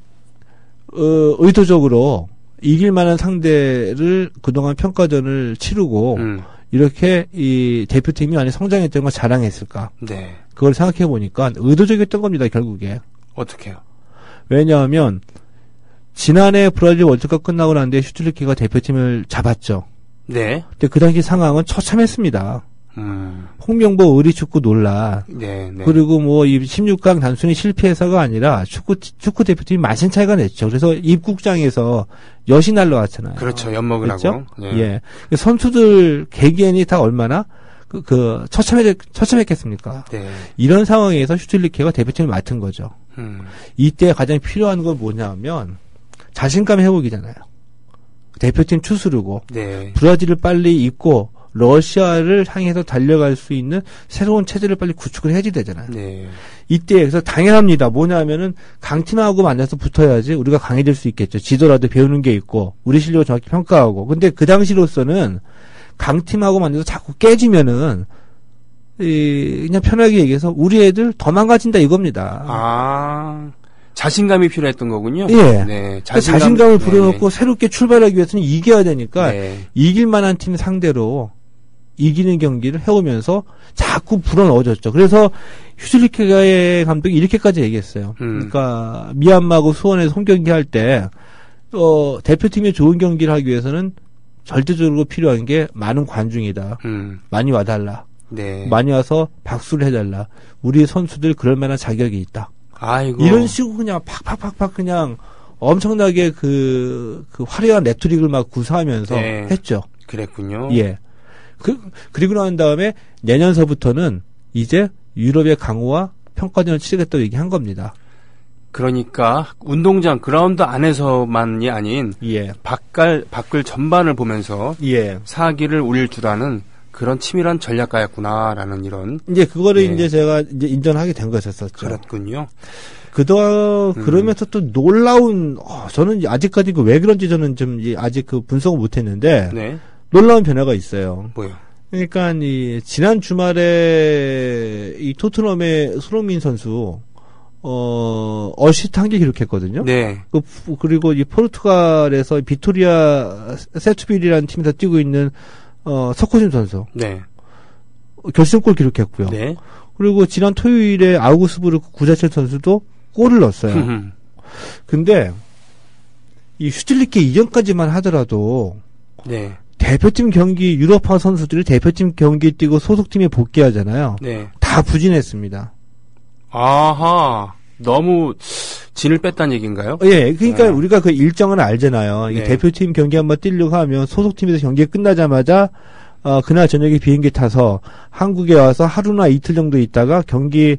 D: 의도적으로 이길 만한 상대를 그동안 평가전을 치르고 이렇게 이 대표팀이 많이 성장했던 걸 자랑했을까?
C: 네.
D: 그걸 생각해 보니까 의도적이었던 겁니다. 결국에.
C: 어떻게요?
D: 왜냐하면 지난해 브라질 월드컵 끝나고 난 뒤에 슈틸리케가 대표팀을 잡았죠.
C: 네.
D: 근데 그 당시 상황은 처참했습니다. 홍명보 의리축구 논란.
C: 네.
D: 그리고 뭐 이 16강 단순히 실패해서가 아니라 축구 대표팀이 마신 차이가 냈죠. 그래서 입국장에서 엿이 날라왔잖아요.
C: 그렇죠. 엿먹을
D: 그렇죠?
C: 하고. 네.
D: 예. 선수들 개개인이 다 얼마나 처참했겠습니까?
C: 네.
D: 이런 상황에서 슈틸리케가 대표팀을 맡은 거죠. 이때 가장 필요한 건 뭐냐면 자신감 회복이잖아요. 대표팀 추스르고
C: 네.
D: 브라질을 빨리 잊고 러시아를 향해서 달려갈 수 있는 새로운 체제를 빨리 구축을 해야지 되잖아요.
C: 네.
D: 이때 그래서 당연합니다. 뭐냐면은 강팀하고 만나서 붙어야지 우리가 강해질 수 있겠죠. 지도라도 배우는 게 있고 우리 실력을 정확히 평가하고. 근데 그 당시로서는 강팀하고 만나서 자꾸 깨지면은 그냥 편하게 얘기해서 우리 애들 더 망가진다 이겁니다.
C: 자신감이 필요했던 거군요.
D: 예.
C: 네.
D: 자신감을 불어넣고 새롭게 출발하기 위해서는 이겨야 되니까 이길 만한 팀 상대로 이기는 경기를 해오면서 자꾸 불어넣어줬죠. 그래서 슈틸리케 감독이 이렇게까지 얘기했어요. 그러니까 미얀마하고 수원에서 홈경기 할 때 대표팀이 좋은 경기를 하기 위해서는 절대적으로 필요한 게 많은 관중이다. 많이 와달라.
C: 네.
D: 많이 와서 박수를 해달라. 우리 선수들 그럴 만한 자격이 있다.
C: 아이고.
D: 이런 식으로 그냥 팍팍팍팍 그냥 엄청나게 그 화려한 레토릭을 막 구사하면서
C: 네.
D: 했죠.
C: 그랬군요.
D: 예. 그리고 난 다음에 내년서부터는 이제 유럽의 강호와 평가전을 치르겠다고 얘기한 겁니다.
C: 그러니까 운동장 그라운드 안에서만이 아닌
D: 예.
C: 밖을 전반을 보면서
D: 예.
C: 사기를 울릴 줄 아는 그런 치밀한 전략가였구나라는 이런.
D: 이제 그거를
C: 네.
D: 이제 제가 이제 인정하게 된 것이었었죠.
C: 그렇군요.
D: 그동안 그러면서 또 놀라운 저는 아직까지 왜 그런지 저는 좀 아직 그 분석을 못했는데
C: 네.
D: 놀라운 변화가 있어요.
C: 뭐요?
D: 그러니까 이 지난 주말에 이 토트넘의 손흥민 선수 어시스트 한 개 기록했거든요.
C: 네.
D: 그리고 이 포르투갈에서 비토리아 세투빌이라는 팀에서 뛰고 있는 석호심 선수.
C: 네.
D: 결승골 기록했고요.
C: 네.
D: 그리고 지난 토요일에 아우구스부르크 구자철 선수도 골을 넣었어요. 근데 이 슈틸리케 이전까지만 하더라도
C: 네.
D: 대표팀 경기 유럽파 선수들이 대표팀 경기 뛰고 소속팀에 복귀하잖아요.
C: 네.
D: 다 부진했습니다.
C: 아하. 너무 진을 뺐다는 얘기인가요?
D: 예, 그러니까 우리가 그 일정은 알잖아요.
C: 네.
D: 이 대표팀 경기 한번 뛰려고 하면 소속팀에서 경기 끝나자마자 그날 저녁에 비행기 타서 한국에 와서 하루나 이틀 정도 있다가 경기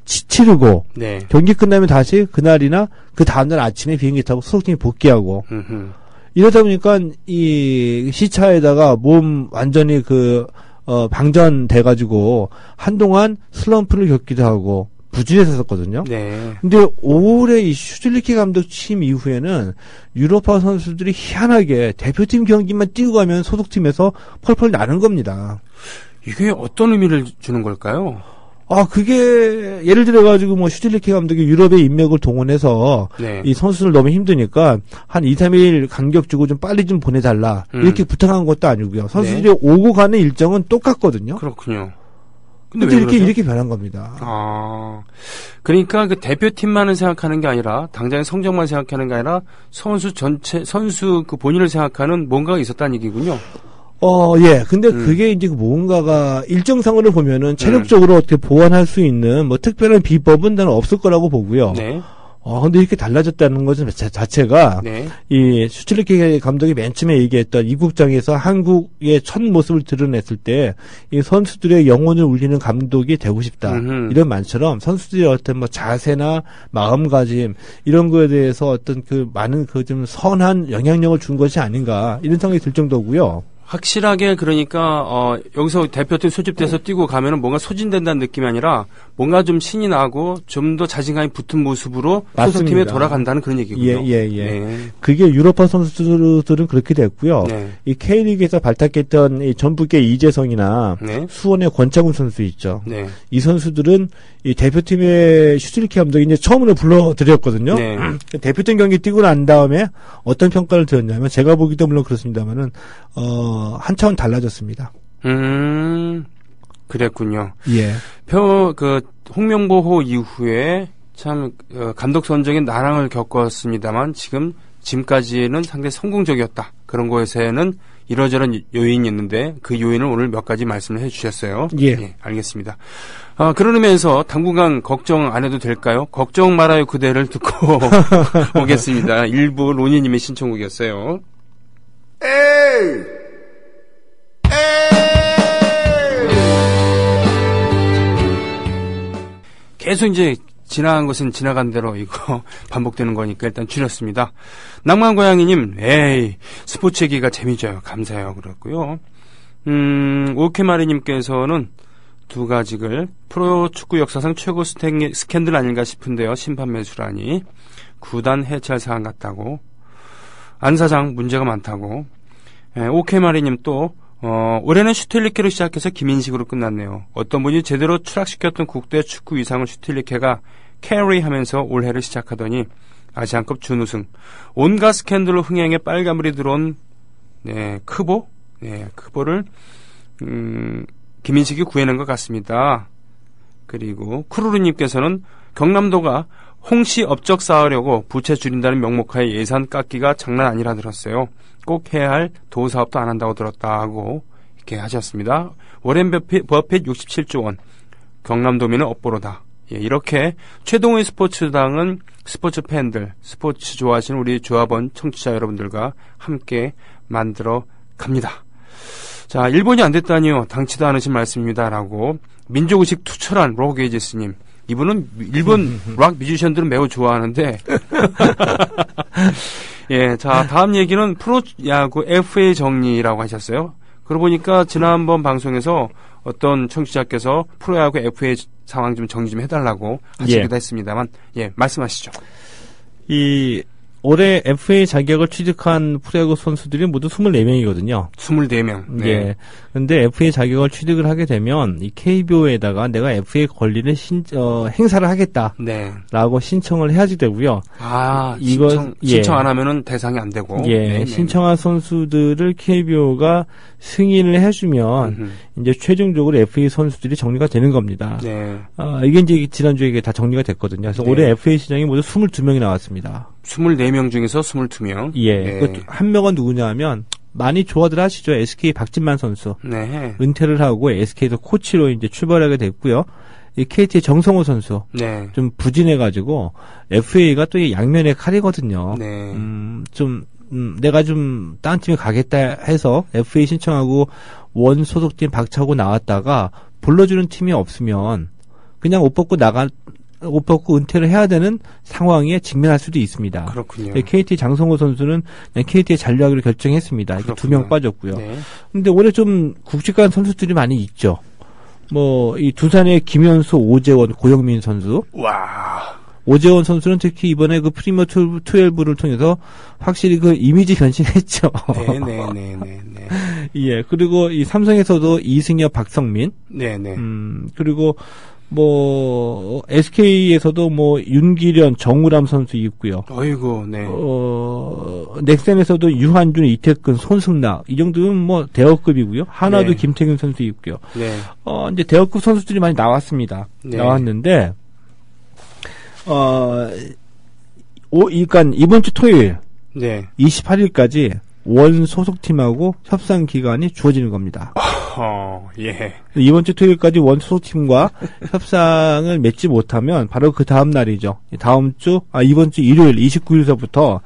D: 치르고
C: 네.
D: 경기 끝나면 다시 그날이나 그 다음날 아침에 비행기 타고 소속팀에 복귀하고 이러다 보니까 이 시차에다가 몸 완전히 방전돼가지고 한동안 슬럼프를 겪기도 하고 부진했었거든요.
C: 네.
D: 근데 올해 이 슈틸리케 감독 취임 이후에는 유로파 선수들이 희한하게 대표팀 경기만 뛰고 가면 소속팀에서 펄펄 나는 겁니다.
C: 이게 어떤 의미를 주는 걸까요?
D: 그게 예를 들어가지고 뭐 슈틸리케 감독이 유럽의 인맥을 동원해서
C: 네.
D: 이 선수들 너무 힘드니까 한 2, 3일 간격 주고 좀 빨리 좀 보내달라 이렇게 부탁한 것도 아니고요. 선수들이
C: 네.
D: 오고 가는 일정은 똑같거든요.
C: 그렇군요.
D: 근데 이렇게 변한 겁니다.
C: 그러니까 그 대표팀만을 생각하는 게 아니라 당장의 성적만 생각하는 게 아니라 선수 그 본인을 생각하는 뭔가가 있었다는 얘기군요.
D: 예. 근데 그게 이제 뭔가가 일정상으로 보면은 체력적으로 어떻게 보완할 수 있는 뭐 특별한 비법은 나는 없을 거라고 보고요.
C: 네.
D: 근데 이렇게 달라졌다는 것은 자체가
C: 네.
D: 이 슈틸리케 감독이 맨 처음에 얘기했던 이국장에서 한국의 첫 모습을 드러냈을 때 이 선수들의 영혼을 울리는 감독이 되고 싶다. 이런 말처럼 선수들의 어떤 뭐 자세나 마음가짐 이런 거에 대해서 어떤 그 많은 그 좀 선한 영향력을 준 것이 아닌가 이런 생각이 들 정도고요.
C: 확실하게 그러니까 여기서 대표팀 소집돼서 뛰고 가면은 뭔가 소진된다는 느낌이 아니라 뭔가 좀 신이 나고 좀 더 자신감이 붙은 모습으로 소속팀에 돌아간다는 그런 얘기군요.
D: 예.
C: 네.
D: 그게 유럽파 선수들은 그렇게 됐고요.
C: 네.
D: 이 K리그에서 발탁했던 이 전북의 이재성이나
C: 네.
D: 수원의 권창훈 선수 있죠.
C: 네.
D: 이 선수들은 이 대표팀의 슈틸리케 감독이 이제 처음으로 불러드렸거든요.
C: 네.
D: 대표팀 경기 뛰고 난 다음에 어떤 평가를 들었냐면 제가 보기도 물론 그렇습니다만은 한 차원 달라졌습니다.
C: 그랬군요.
D: 예.
C: 홍명보호 이후에 참 감독 선정에 난항을 겪었습니다만 지금까지는 상당히 성공적이었다. 그런 거에서는 이러저런 요인이 있는데 그 요인을 오늘 몇 가지 말씀을 해주셨어요.
D: 예.
C: 알겠습니다. 그런 의미에서 당분간 걱정 안 해도 될까요? 걱정 말아요 그대를 듣고 오겠습니다. 일부 로니님의 신청곡이었어요. 계속 이제 지나간 것은 지나간 대로 이거 반복되는 거니까 일단 줄였습니다. 낭만고양이님, 스포츠 얘기가 재미져요. 감사해요. 그렇고요. 오케마리님께서는 두 가지를 프로축구 역사상 최고 스캔들 아닌가 싶은데요. 심판 매수라니. 구단 해체할 사안 같다고. 안 사장 문제가 많다고. 오케마리님 또 올해는 슈틸리케로 시작해서 김인식으로 끝났네요. 어떤 분이 제대로 추락시켰던 국대 축구 이상을 슈틸리케가 캐리하면서 올해를 시작하더니 아시안컵 준우승. 온갖 스캔들로 흥행에 빨간불이 들어온 크보? 크보를 김인식이 구해낸 것 같습니다. 그리고 쿠루루님께서는 경남도가 홍시 업적 쌓으려고 부채 줄인다는 명목하에 예산 깎기가 장난 아니라 들었어요. 꼭 해야 할 도사업도 안 한다고 들었다 하고 이렇게 하셨습니다. 워렌 버핏 67조 원, 경남도민은 업보로다. 이렇게 최동호의 스포츠당은 스포츠 팬들, 스포츠 좋아하시는 우리 조합원 청취자 여러분들과 함께 만들어 갑니다. 자, 일본이 안 됐다니요. 당치도 않으신 말씀입니다라고 민족의식 투철한 로게이지스님. 이분은 일본 락 뮤지션들은 매우 좋아하는데 자, 다음 얘기는 프로야구 FA 정리라고 하셨어요. 그러고 보니까 지난번 방송에서 어떤 청취자께서 프로야구 FA 상황 좀 정리 좀 해달라고 하시기도 했습니다만, 예, 말씀하시죠.
D: 올해 FA 자격을 취득한 프로야구 선수들이 모두 24명이거든요.
C: 24명. 네.
D: 예. 근데 FA 자격을 취득을 하게 되면 이 KBO에다가 내가 FA 권리를 행사를 하겠다.
C: 네.
D: 라고 신청을 해야지 되고요.
C: 신청 안 하면은 대상이 안 되고.
D: 예. 신청한 선수들을 KBO가 승인을 해주면 이제 최종적으로 FA 선수들이 정리가 되는 겁니다.
C: 네.
D: 이게 이제 지난주에 다 정리가 됐거든요. 그래서 올해 FA 시장이 모두 22명이 나왔습니다.
C: 24명 중에서 22명.
D: 예. 한 명은 누구냐 하면 많이 좋아들 하시죠. SK 박진만 선수.
C: 네.
D: 은퇴를 하고 SK에서 코치로 이제 출발하게 됐고요. 이 KT의 정성호 선수.
C: 네.
D: 좀 부진해가지고 FA가 또 이 양면의 칼이거든요.
C: 네.
D: 내가 좀 다른 팀에 가겠다 해서 FA 신청하고 원 소속팀 박차고 나왔다가 불러주는 팀이 없으면 그냥 옷 벗고 은퇴를 해야 되는 상황에 직면할 수도 있습니다.
C: 그렇군요.
D: KT 장성호 선수는 그냥 KT에 잔류하기로 결정했습니다. 2명 빠졌고요.
C: 네.
D: 근데 올해 좀 굵직한 선수들이 많이 있죠. 이 두산의 김현수, 오재원, 고영민 선수.
C: 와.
D: 오재원 선수는 특히 이번에 그 프리미어 12를 통해서 확실히 그 이미지 변신했죠.
C: 네네네네.
D: 예. 그리고 이 삼성에서도 이승엽, 박성민.
C: 네네.
D: 그리고 SK에서도 윤기련, 정우람 선수 있고요.
C: 어이구, 네.
D: 넥센에서도 유한준, 이태근, 손승락. 이 정도면 대어급이고요. 하나도 김태균 선수 있고요.
C: 네.
D: 이제 대어급 선수들이 많이 나왔습니다.
C: 네.
D: 나왔는데, 그러니까 이번 주 토요일.
C: 네.
D: 28일까지 원 소속팀하고 협상 기간이 주어지는 겁니다.
C: 예.
D: 이번 주 토요일까지 원 소속팀과 협상을 맺지 못하면 바로 그 다음 날이죠. 이번 주 일요일 29일서부터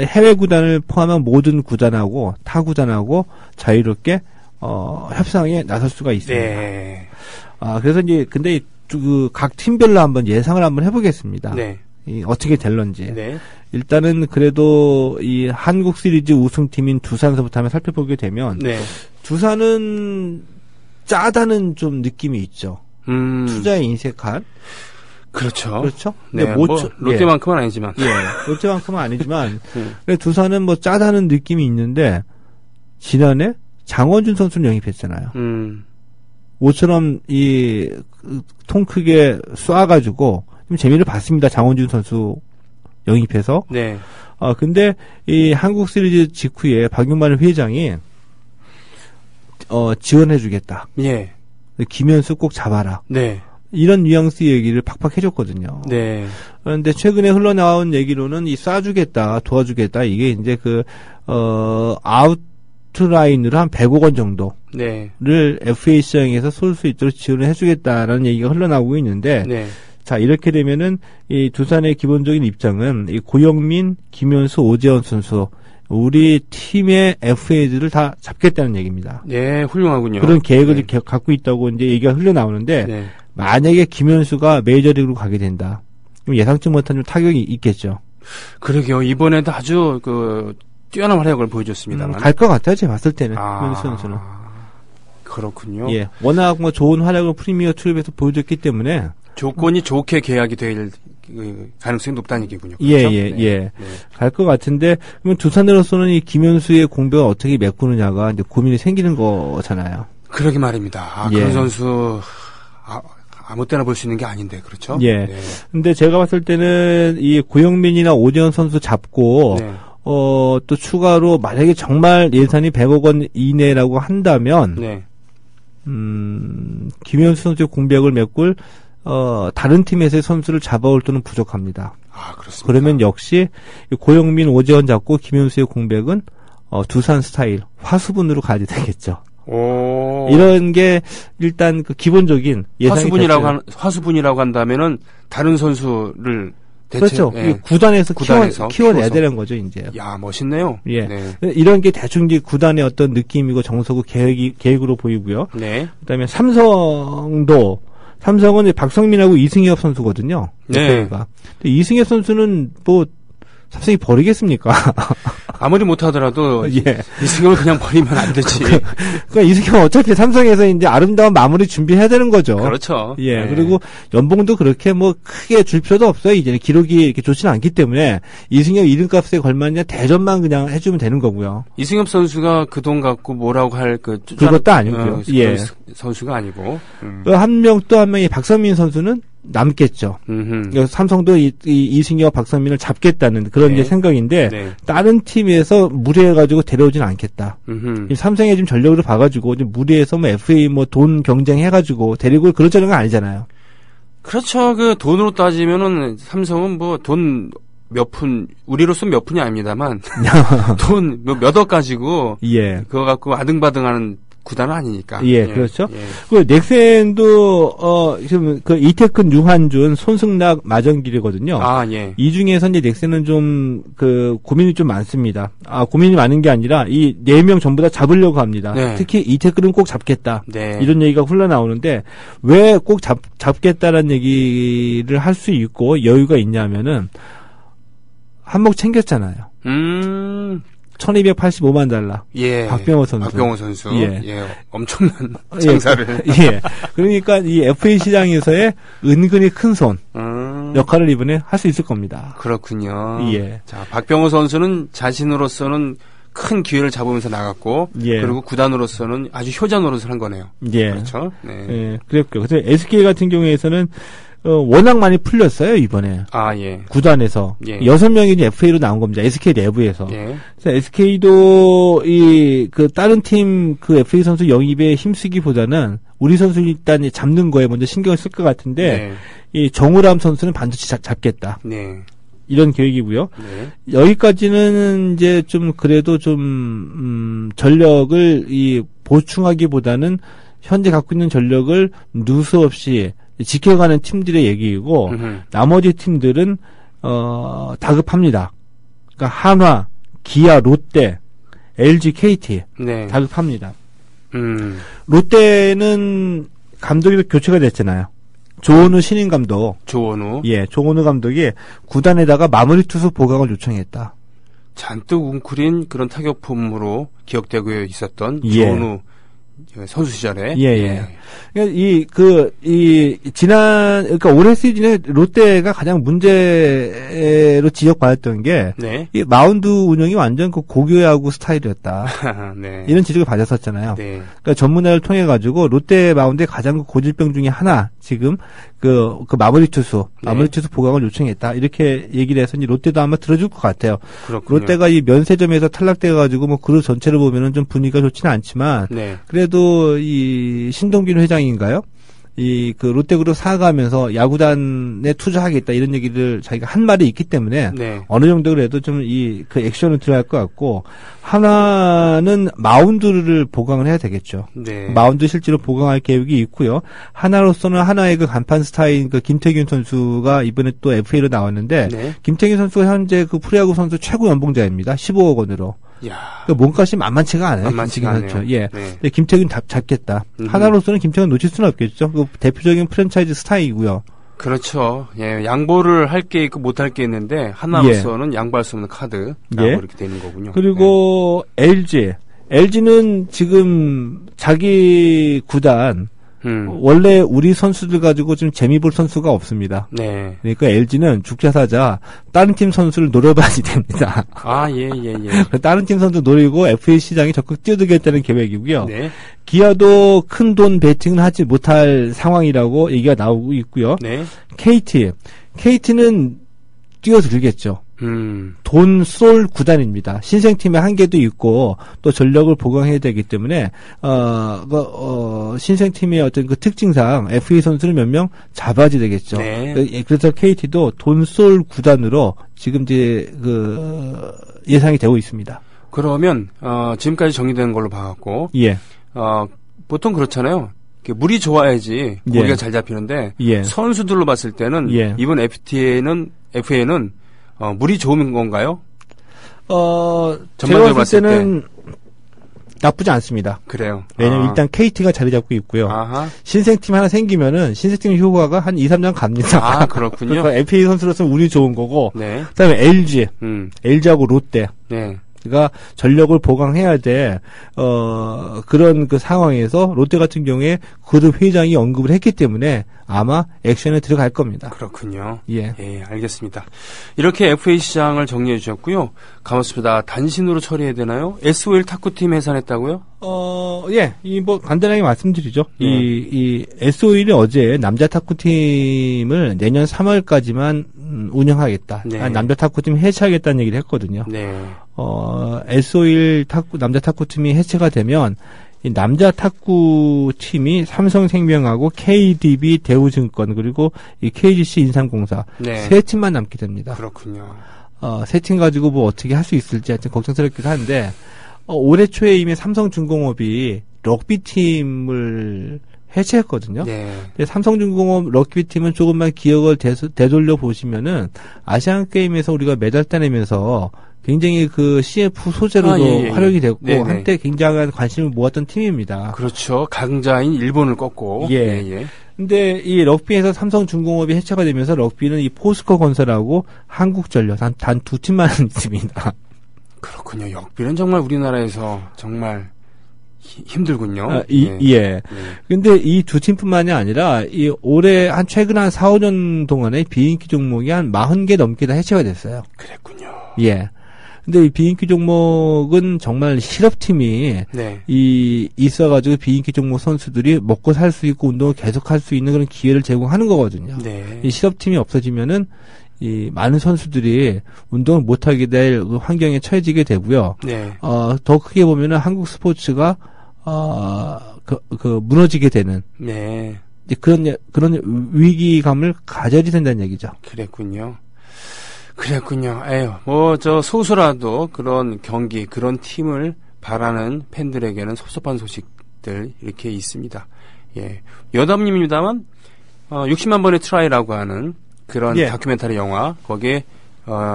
D: 해외 구단을 포함한 모든 구단하고 타 구단하고 자유롭게 협상에 나설 수가 있습니다.
C: 네.
D: 그래서 이제 근데 각 팀별로 한번 예상을 한번 해보겠습니다.
C: 네.
D: 어떻게 될런지.
C: 네.
D: 일단은 그래도 이 한국 시리즈 우승팀인 두산에서부터 한번 살펴보게 되면
C: 네.
D: 두산은 짜다는 좀 느낌이 있죠. 투자에 인색한.
C: 그렇죠.
D: 그렇죠.
C: 네. 롯데만큼은 아니지만.
D: 예. 롯데만큼은 아니지만. 두산은 짜다는 느낌이 있는데 지난해 장원준 선수를 영입했잖아요. 모처럼 통 크게 쏴가지고 좀 재미를 봤습니다. 장원준 선수 영입해서.
C: 네.
D: 근데 이 한국 시리즈 직후에 박용만 회장이 지원해주겠다.
C: 예.
D: 김현수 꼭 잡아라.
C: 네.
D: 이런 뉘앙스 얘기를 팍팍 해줬거든요.
C: 네.
D: 그런데 최근에 흘러나온 얘기로는 쏴주겠다, 도와주겠다. 이게 이제 아웃라인으로 한 100억 원 정도를 FA 시장에서 쏠 수 있도록 지원을 해주겠다라는 얘기가 흘러나오고 있는데.
C: 네.
D: 자, 이렇게 되면은, 이 두산의 기본적인 입장은, 이 고영민, 김현수, 오재원 선수, 우리 팀의 FA들을 다 잡겠다는 얘기입니다.
C: 네, 훌륭하군요.
D: 그런 계획을 갖고 있다고 이제 얘기가 흘러나오는데, 만약에 김현수가 메이저리그로 가게 된다. 그럼 예상치 못한 좀 타격이 있겠죠.
C: 그러게요. 이번에도 아주 뛰어난 활약을 보여줬습니다만.
D: 갈 것 같아요, 제가 봤을 때는. 김현수 선수는.
C: 그렇군요.
D: 예. 워낙 좋은 활약을 프리미어 투입에서 보여줬기 때문에,
C: 조건이 좋게 계약이 될 가능성이 높다는 얘기군요. 그렇죠?
D: 예. 갈 것 같은데, 그러면 두산으로서는 이 김현수의 공백을 어떻게 메꾸느냐가 이제 고민이 생기는 거잖아요.
C: 그러게 말입니다. 그런 선수, 아무 때나 볼 수 있는 게 아닌데, 그렇죠?
D: 예. 네. 근데 제가 봤을 때는 이 고영민이나 오재원 선수 잡고, 또 추가로 만약에 정말 예산이 100억 원 이내라고 한다면, 김현수 선수의 공백을 메꿀 다른 팀에서의 선수를 잡아올 또는 부족합니다.
C: 그렇습니다.
D: 그러면 역시 고영민, 오재원 잡고 김현수의 공백은 두산 스타일 화수분으로 가야 되겠죠. 이런 게 일단 기본적인 예상이
C: 화수분이라고 한다면은 다른 선수를
D: 그렇죠. 구단에서 키워내야 되는 거죠, 이제.
C: 야, 멋있네요.
D: 예. 네. 이런 게 대충 이제 구단의 어떤 느낌이고 정서고 계획으로 보이고요.
C: 네.
D: 그다음에 삼성은 박성민하고 이승엽 선수거든요.
C: 네.
D: 근데 이승엽 선수는 삼성이 버리겠습니까?
C: 아무리 못하더라도
D: 예.
C: 이승엽을 그냥 버리면 안 되지.
D: 그러니까 이승엽은 어차피 삼성에서 이제 아름다운 마무리 준비해야 되는 거죠.
C: 그렇죠.
D: 예.
C: 네.
D: 그리고 연봉도 그렇게 뭐 크게 줄 필요도 없어요. 이제는 기록이 이렇게 좋지는 않기 때문에 이승엽 이름값에 걸맞냐 대전만 그냥 해주면 되는 거고요.
C: 이승엽 선수가 그 돈 갖고 뭐라고 할
D: 그것도 아니고요. 예.
C: 선수가 아니고.
D: 한 명 또 한 명이 박선민 선수는 남겠죠. 그래서 삼성도 이승엽, 박선민을 잡겠다는 그런
C: 네.
D: 이제 생각인데
C: 네.
D: 다른 팀에서 무리해가지고 데려오진 않겠다. 삼성의 지금 전력으로 봐가지고 좀 무리해서 뭐 FA 뭐 돈 경쟁해가지고 데리고 그러자는 건 아니잖아요.
C: 그렇죠. 그 돈으로 따지면은 삼성은 뭐 돈 몇 푼, 우리로서 몇 푼이 아닙니다만 돈 몇억 가지고
D: 예.
C: 그거 갖고 아등바등하는 구단은 아니니까.
D: 예, 그렇죠. 그 넥센도 지금 그 이태근, 유한준, 손승락, 마정길이거든요.
C: 아, 예.
D: 이 중에서 이제 넥센은 좀 그 고민이 좀 많습니다. 아, 고민이 많은 게 아니라 이 4명 전부 다 잡으려고 합니다.
C: 네.
D: 특히 이태근은 꼭 잡겠다.
C: 네.
D: 이런 얘기가 흘러나오는데 왜 꼭 잡겠다라는 얘기를 할 수 있고 여유가 있냐면은 한몫 챙겼잖아요. 1285만 달러.
C: 예.
D: 박병호 선수.
C: 박병호 선수.
D: 예.
C: 예. 엄청난 장사를.
D: 예. 그러니까 이 FA 시장에서의 은근히 큰 손 역할을 이번에 할 수 있을 겁니다.
C: 그렇군요.
D: 예.
C: 자, 박병호 선수는 자신으로서는 큰 기회를 잡으면서 나갔고,
D: 예.
C: 그리고 구단으로서는 아주 효자 노릇을 한 거네요.
D: 예.
C: 그렇죠. 네.
D: 예. 그랬고요. 그래서 SK 같은 경우에서는 워낙 많이 풀렸어요, 이번에.
C: 아, 예.
D: 구단에서.
C: 예.
D: 6명이 이제 FA로 나온 겁니다. SK 내부에서.
C: 예.
D: 그래서 SK도 다른 팀 FA 선수 영입에 힘쓰기보다는 우리 선수 일단 잡는 거에 먼저 신경을 쓸 것 같은데, 이 정우람 선수는 반드시 잡겠다.
C: 네.
D: 이런 계획이고요.
C: 네.
D: 여기까지는 이제 좀 그래도 좀 전력을 보충하기보다는 현재 갖고 있는 전력을 누수 없이 지켜가는 팀들의 얘기이고 나머지 팀들은 다급합니다. 그러니까 한화, 기아, 롯데, LG, KT
C: 네.
D: 다급합니다. 롯데는 감독이 교체가 됐잖아요. 조원우 신인 감독.
C: 조원우.
D: 예, 조원우 감독이 구단에다가 마무리 투수 보강을 요청했다.
C: 잔뜩 웅크린 그런 타격폼으로 기억되고 있었던
D: 예.
C: 조원우 선수 시절에.
D: 예. 그러니까 그러니까 올해 시즌에 롯데가 가장 문제로 지적받았던 게,
C: 네.
D: 이 마운드 운영이 완전 그 고교야구 스타일이었다.
C: 네.
D: 이런 지적을 받았었잖아요.
C: 네.
D: 그러니까 전문가를 통해 가지고 롯데 마운드의 가장 고질병 중에 하나, 지금 그 마무리 투수 보강을 요청했다. 이렇게 얘기를 해서 이제 롯데도 아마 들어줄 것 같아요.
C: 그렇군요.
D: 롯데가 이 면세점에서 탈락돼 가지고 뭐 그룹 전체를 보면은 좀 분위기가 좋지는 않지만,
C: 네.
D: 그래도 이 신동빈 회장인가요? 그 롯데그룹 사가면서 야구단에 투자하겠다 이런 얘기를 자기가 한 말이 있기 때문에
C: 네.
D: 어느 정도 그래도 좀 그 액션을 들어갈 것 같고, 하나는 마운드를 보강을 해야 되겠죠.
C: 네.
D: 마운드 실제로 보강할 계획이 있고요. 하나로서는 하나의 그 간판 스타인 그 김태균 선수가 이번에 또 FA로 나왔는데,
C: 네.
D: 김태균 선수가 현재 그 프로야구 선수 최고 연봉자입니다. 15억 원으로.
C: 야.
D: 그 몸값이 만만치가 않아요.
C: 만만치가 않네요.
D: 선수. 예.
C: 네.
D: 근데 김태균 잡겠다. 하나로서는 김태균 놓칠 수는 없겠죠. 그 대표적인 프랜차이즈 스타이고요.
C: 그렇죠. 예, 양보를 할 게 있고 못 할 게 있는데 하나로서는 양보할 수 없는 카드라고 이렇게 되는 거군요.
D: 그리고 LG는 지금 자기 구단 원래 우리 선수들 가지고 좀 재미 볼 선수가 없습니다.
C: 네.
D: 그러니까 LG는 죽자사자 다른 팀 선수를 노려봐야 됩니다.
C: 아, 예.
D: 다른 팀 선수 노리고 FA 시장에 적극 뛰어들겠다는 계획이고요.
C: 네.
D: 기아도 큰 돈 베팅을 하지 못할 상황이라고 얘기가 나오고 있고요.
C: 네.
D: KT는 뛰어들겠죠. 돈 쏠 구단입니다. 신생팀의 한계도 있고 또 전력을 보강해야 되기 때문에 신생팀의 어떤 그 특징상 FA 선수를 몇 명 잡아야 되겠죠.
C: 네.
D: 그래서 KT도 돈 쏠 구단으로 지금 이제 예상이 되고 있습니다.
C: 그러면 지금까지 정리된 걸로 봐갖고
D: 예.
C: 보통 그렇잖아요. 물이 좋아야지 고기가 잘 잡히는데 선수들로 봤을 때는 이번 FA는 물이 좋은 건가요?
D: 제가 봤을 때는 나쁘지 않습니다.
C: 그래요.
D: 왜냐면 일단 KT가 자리 잡고 있고요.
C: 아하.
D: 신생팀 하나 생기면은 신생팀 효과가 한 2, 3년 갑니다.
C: 아, 그렇군요.
D: 그러니까 FA 선수로서 운이 좋은 거고.
C: 네.
D: 그다음에 LG하고 롯데.
C: 네.
D: 가 전력을 보강해야 돼. 그런 그 상황에서 롯데 같은 경우에 그룹 회장이 언급을 했기 때문에 아마 액션에 들어갈 겁니다.
C: 그렇군요.
D: 예.
C: 예, 알겠습니다. 이렇게 FA 시장을 정리해 주셨고요. 가만있습니다. 단신으로 처리해야 되나요? SOL 탁구팀 해산했다고요?
D: 예. 뭐 간단하게 말씀드리죠.
C: 예.
D: 이 SOL이 어제 남자 탁구팀을 내년 3월까지만 운영하겠다.
C: 네.
D: 남자 탁구팀 해체하겠다는 얘기를 했거든요.
C: 네.
D: SOL 남자 탁구팀이 해체가 되면 이 남자 탁구팀이 삼성생명하고 KDB 대우증권 그리고 이 KGC 인삼공사
C: 네.
D: 세 팀만 남게 됩니다.
C: 그렇군요.
D: 세 팀 가지고 뭐 어떻게 할 수 있을지 하여튼 걱정스럽기도 한데 올해 초에 이미 삼성중공업이 럭비팀을 해체했거든요.
C: 네.
D: 근데 삼성중공업 럭비팀은 조금만 기억을 되돌려 보시면은 아시안 게임에서 우리가 메달 따내면서 굉장히 그 CF 소재로도 활용이 됐고
C: 네네.
D: 한때 굉장한 관심을 모았던 팀입니다.
C: 그렇죠. 강자인 일본을 꺾고.
D: 예. 근데 이 럭비에서 삼성중공업이 해체가 되면서 럭비는 이 포스코 건설하고 한국전력 단 두 팀만 있습니다.
C: 그렇군요. 럭비는 정말 우리나라에서 정말 힘들군요.
D: 예. 근데 이 두 팀뿐만이 아니라 이 올해 최근 한 4, 5년 동안에 비인기 종목이 한 40개 넘게 다 해체가 됐어요.
C: 그랬군요.
D: 예. 근데 이 비인기 종목은 정말 실업팀이
C: 네.
D: 있어가지고 비인기 종목 선수들이 먹고 살 수 있고 운동을 계속할 수 있는 그런 기회를 제공하는 거거든요.
C: 네.
D: 이 실업팀이 없어지면은 이 많은 선수들이 운동을 못하게 될 환경에 처해지게 되고요.
C: 네.
D: 더 크게 보면은 한국 스포츠가 무너지게 되는.
C: 네.
D: 이제 그런 위기감을 가져야 된다는 얘기죠.
C: 그랬군요. 에휴, 소수라도 그런 경기, 그런 팀을 바라는 팬들에게는 섭섭한 소식들, 이렇게 있습니다. 예. 여담님입니다만, 60만 번의 트라이라고 하는 그런 다큐멘터리 영화, 거기에,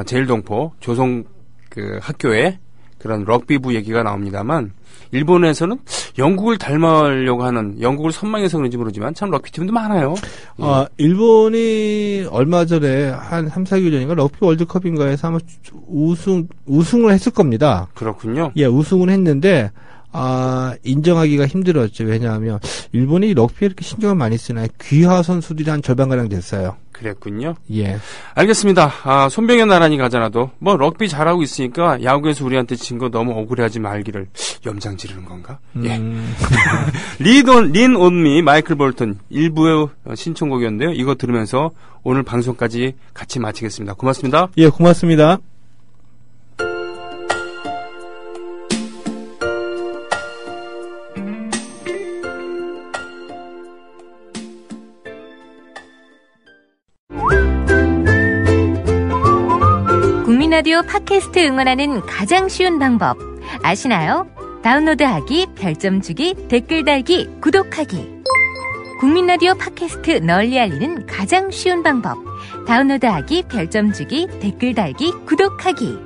C: 제일동포, 조성 학교에 그런 럭비부 얘기가 나옵니다만, 일본에서는 영국을 닮으려고 하는, 영국을 선망해서 그런지 모르지만 참 럭비팀도 많아요.
D: 일본이 얼마 전에 한 3, 4개월 전인가 럭비 월드컵인가에서 아마 우승을 했을 겁니다.
C: 그렇군요.
D: 예, 우승을 했는데, 인정하기가 힘들었죠. 왜냐하면, 일본이 럭비에 이렇게 신경을 많이 쓰나, 귀화 선수들이 한 절반가량 됐어요.
C: 그랬군요.
D: 예.
C: 알겠습니다. 손병현 나란히 가잖아도, 럭비 잘하고 있으니까, 야구에서 우리한테 진 거 너무 억울해하지 말기를, 염장 지르는 건가? 예. 린 온미, 마이클 볼튼, 일부의 신청곡이었는데요. 이거 들으면서 오늘 방송까지 같이 마치겠습니다. 고맙습니다.
D: 예, 고맙습니다.
E: 라디오 팟캐스트 응원하는 가장 쉬운 방법 아시나요? 다운로드하기, 별점 주기, 댓글 달기, 구독하기. 국민라디오 팟캐스트 널리 알리는 가장 쉬운 방법. 다운로드하기, 별점 주기, 댓글 달기, 구독하기.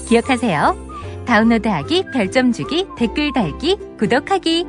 E: 기억하세요. 다운로드하기, 별점 주기, 댓글 달기, 구독하기.